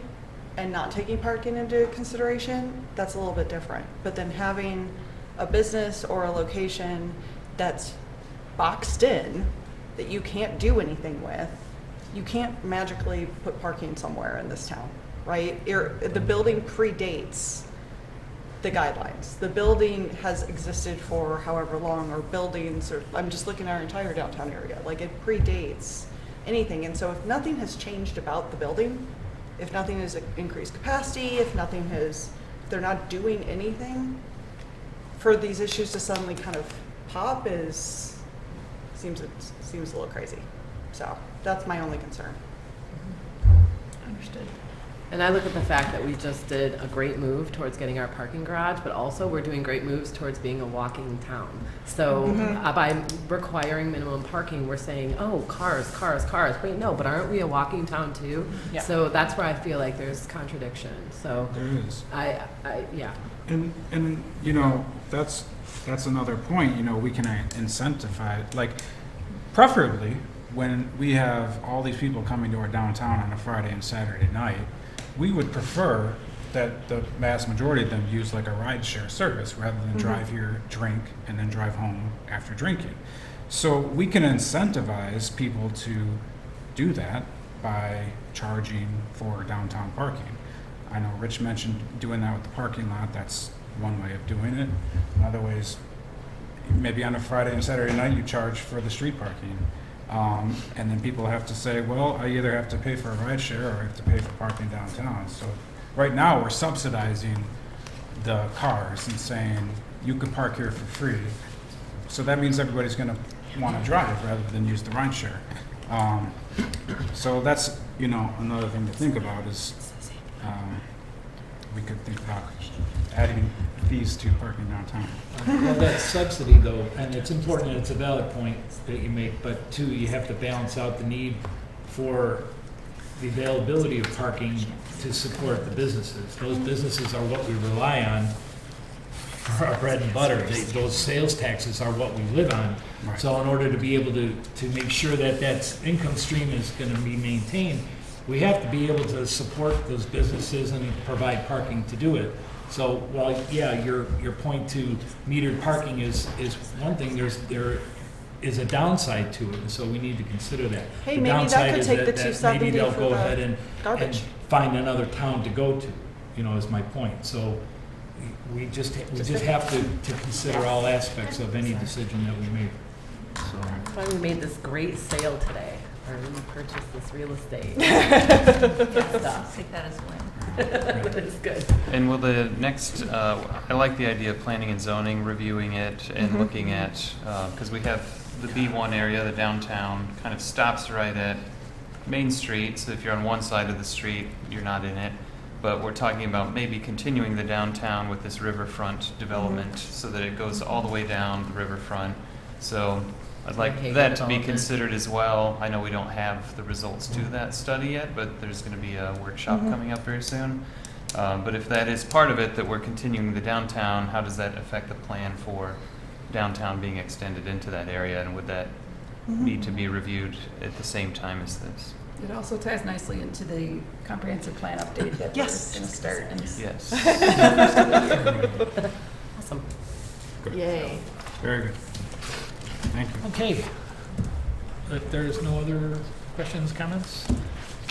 and not taking parking into consideration, that's a little bit different. But then having a business or a location that's boxed in, that you can't do anything with, you can't magically put parking somewhere in this town, right? The building predates the guidelines. The building has existed for however long, or buildings, or I'm just looking at our entire downtown area, like it predates anything. And so if nothing has changed about the building, if nothing has increased capacity, if they're not doing anything, for these issues to suddenly kind of pop seems a little crazy. So that's my only concern. Understood. And I look at the fact that we just did a great move towards getting our parking garage, but also we're doing great moves towards being a walking town. So by requiring minimum parking, we're saying, oh, cars. Wait, no, but aren't we a walking town too? Yeah. So that's where I feel like there's contradiction. So There is. yeah. And you know, that's another point, you know, we can incentivize, like, preferably when we have all these people coming to our downtown on a Friday and Saturday night, we would prefer that the vast majority of them use like a rideshare service rather than drive here, drink, and then drive home after drinking. So we can incentivize people to do that by charging for downtown parking. I know Rich mentioned doing that with the parking lot. That's one way of doing it. Other ways, maybe on a Friday and Saturday night, you charge for the street parking. And then people have to say, well, I either have to pay for a ride share or I have to pay for parking downtown. So right now, we're subsidizing the cars and saying, you can park here for free. So that means everybody's going to want to drive rather than use the ride share. So that's, another thing to think about is we could think about adding fees to parking downtown. Well, that subsidy though, and it's important, and it's a valid point that you make, but too, you have to balance out the need for the availability of parking to support the businesses. Those businesses are what we rely on for our bread and butter. Those sales taxes are what we live on. Right. So in order to be able to make sure that that income stream is going to be maintained, we have to be able to support those businesses and provide parking to do it. So, while, yeah, your point to metered parking is one thing, there is a downside to it, and so we need to consider that. Hey, The maybe that downside could is take the that $270 maybe they'll for go the ahead and garbage. find another town to go to, is my point. So we just have to consider all aspects of any decision that we make. So. That's why we made this great sale today, or we purchased this real estate. Stuff. Take that as a win. It's good. And will the next, I like the idea of planning and zoning, reviewing it and looking at, because we have the B1 area, the downtown, kind of stops right at Main Street. So if you're on one side of the street, you're not in it. But we're talking about maybe continuing the downtown with this riverfront development so that it goes all the way down the riverfront. So I'd like that to be considered as well. I know we don't have the results to that study yet, but there's going to be a workshop coming up very soon. But if that is part of it, that we're continuing the downtown, how does that affect the plan for downtown being extended into that area? And would that need to be reviewed at the same time as this? It also ties nicely into the comprehensive plan update that Yes. we're going to start. Yes. Awesome. Good. Yay. Very good. Thank you. Okay. If there's no other questions, comments,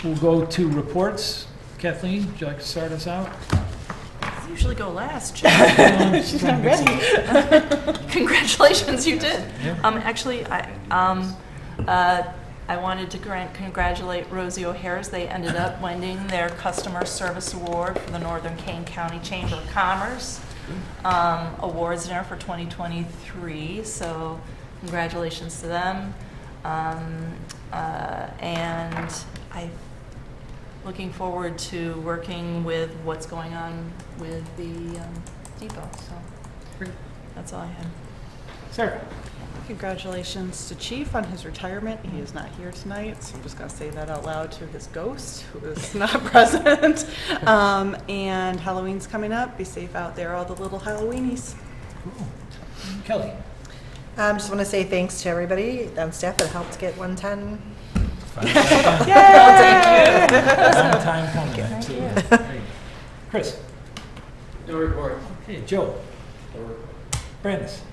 we'll go to reports. Kathleen, would you like to start us out? Usually go last, Jeff. She's not ready. Congratulations, you did. Yeah. Actually, I wanted to congratulate Rosie O'Hare's. They ended up winning their Customer Service Award for the Northern Kane County Chamber of Commerce Awards dinner for 2023. So congratulations to them. And I'm looking forward to working with what's going on with the depot. So that's all I had. Sarah. Congratulations to Chief on his retirement. He is not here tonight, so I'm just going to say that out loud to his ghost, who is not present. And Halloween's coming up. Be safe out there, all the little Halloweenies. Cool. Kelly. Just want to say thanks to everybody on staff that helped get 110. Long time coming. Absolutely. Great. Chris. No report. Okay, Joe. Brandis.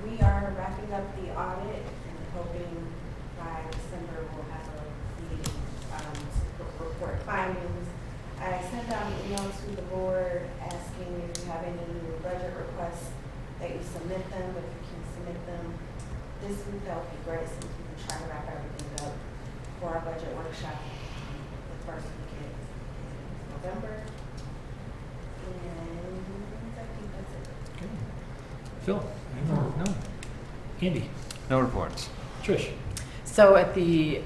We are wrapping up the audit and hoping by December we'll have a meeting to report findings. I sent out an email to the board asking if you have any new budget requests that you submit them. If you can submit them this week, that would be great, since we can try to wrap everything up for our budget workshop the first weekend in November. And I think that's it. Okay. Phil. No. Andy. No reports. Trish. So at the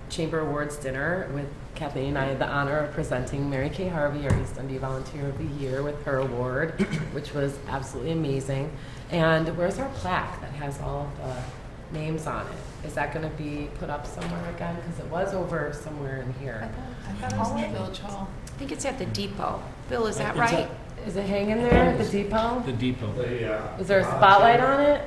Chamber Awards dinner with Kathleen, I had the honor of presenting Mary Kay Harvey, our East Dundee Volunteer of the Year, with her award, which was absolutely amazing. And where's our plaque that has all of the names on it? Is that going to be put up somewhere again? Because it was over somewhere in here. I thought it was in the Village Hall. I think it's at the depot. Bill, is that It's right? at- Is it hanging there at the depot? The depot. Is there a spotlight on it?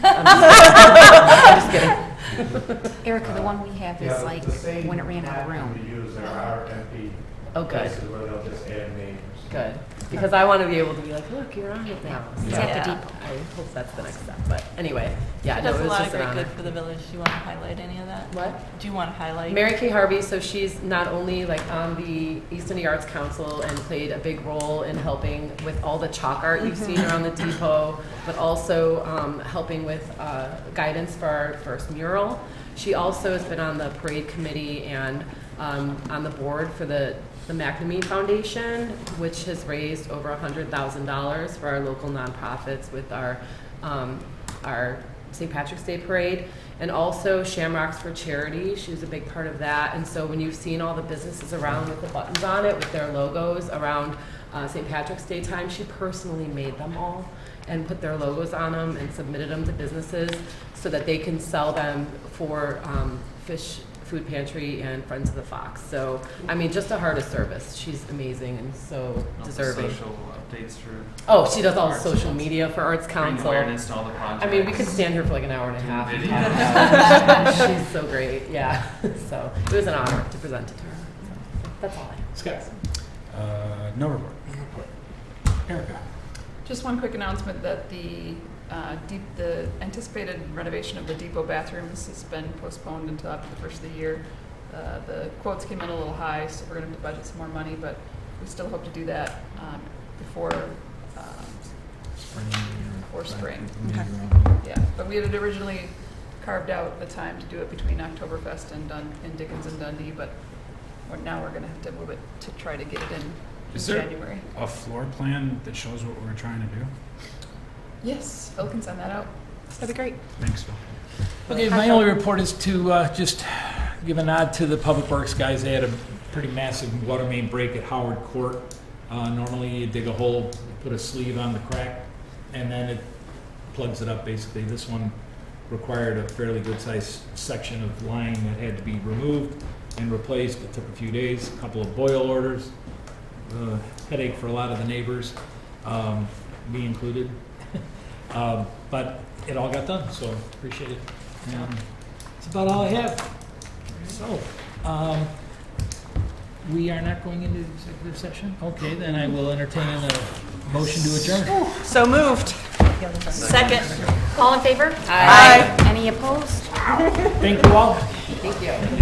I'm just kidding. Erica, the one we have is like when it ran out of room. We use our empty Oh, good. places where they'll just add names. Good. Because I want to be able to be like, look, you're on it now. It's So, at the yeah, depot. I hope that's the next step. But anyway, yeah, She no, does it a was lot of just an great honor. good for the village. Do you want to highlight any of that? What? Do you want to highlight? Mary Kay Harvey, so she's not only like on the East Dundee Arts Council and played a big role in helping with all the chalk art you've seen around the depot, but also helping with guidance for our first mural. She also has been on the parade committee and on the board for the McNamee Foundation, which has raised over $100,000 for our local nonprofits with our St. Patrick's Day Parade. And also Shamrocks for Charity, she was a big part of that. And so when you've seen all the businesses around with the buttons on it, with their logos around St. Patrick's Day time, she personally made them all and put their logos on them and submitted them to businesses so that they can sell them for Fish Food Pantry and Friends of the Fox. So, I mean, just a heart of service. She's amazing and so deserving. Social updates for. Oh, she does all the Arts social Council. media for Arts Bring Council. awareness to all the projects. I mean, we could stand here for like an hour and a Do half. videos. She's so great, yeah. So it was an honor to present it to her. So, that's all I have. Scott? No report. Erica? Just one quick announcement that the anticipated renovation of the depot bathrooms has been postponed until after the first of the year. The quotes came in a little high, so we're going to have to budget some more money, but we still hope to do that before spring. Okay. Yeah, but we had originally carved out the time to do it between Oktoberfest and Dickens and Dundee, but now we're going to have to move it to try to get it in Is there January. a floor plan that shows what we're trying to do? Yes, Phil can send that out. That'd be great. Thanks, Phil. Okay, my only report is to just give a nod to the Public Works guys. They had a pretty massive water main break at Howard Court. Normally you dig a hole, put a sleeve on the crack, and then it plugs it up basically. This one required a fairly good sized section of line that had to be removed and replaced. It took a few days, a couple of boil orders, headache for a lot of the neighbors, me included. But it all got done, so appreciate it. And that's about all I have. So, we are not going into executive session? Okay, then I will entertain a motion to adjourn. So moved. Second. All in favor? Aye. Any opposed? Thank you all. Thank you.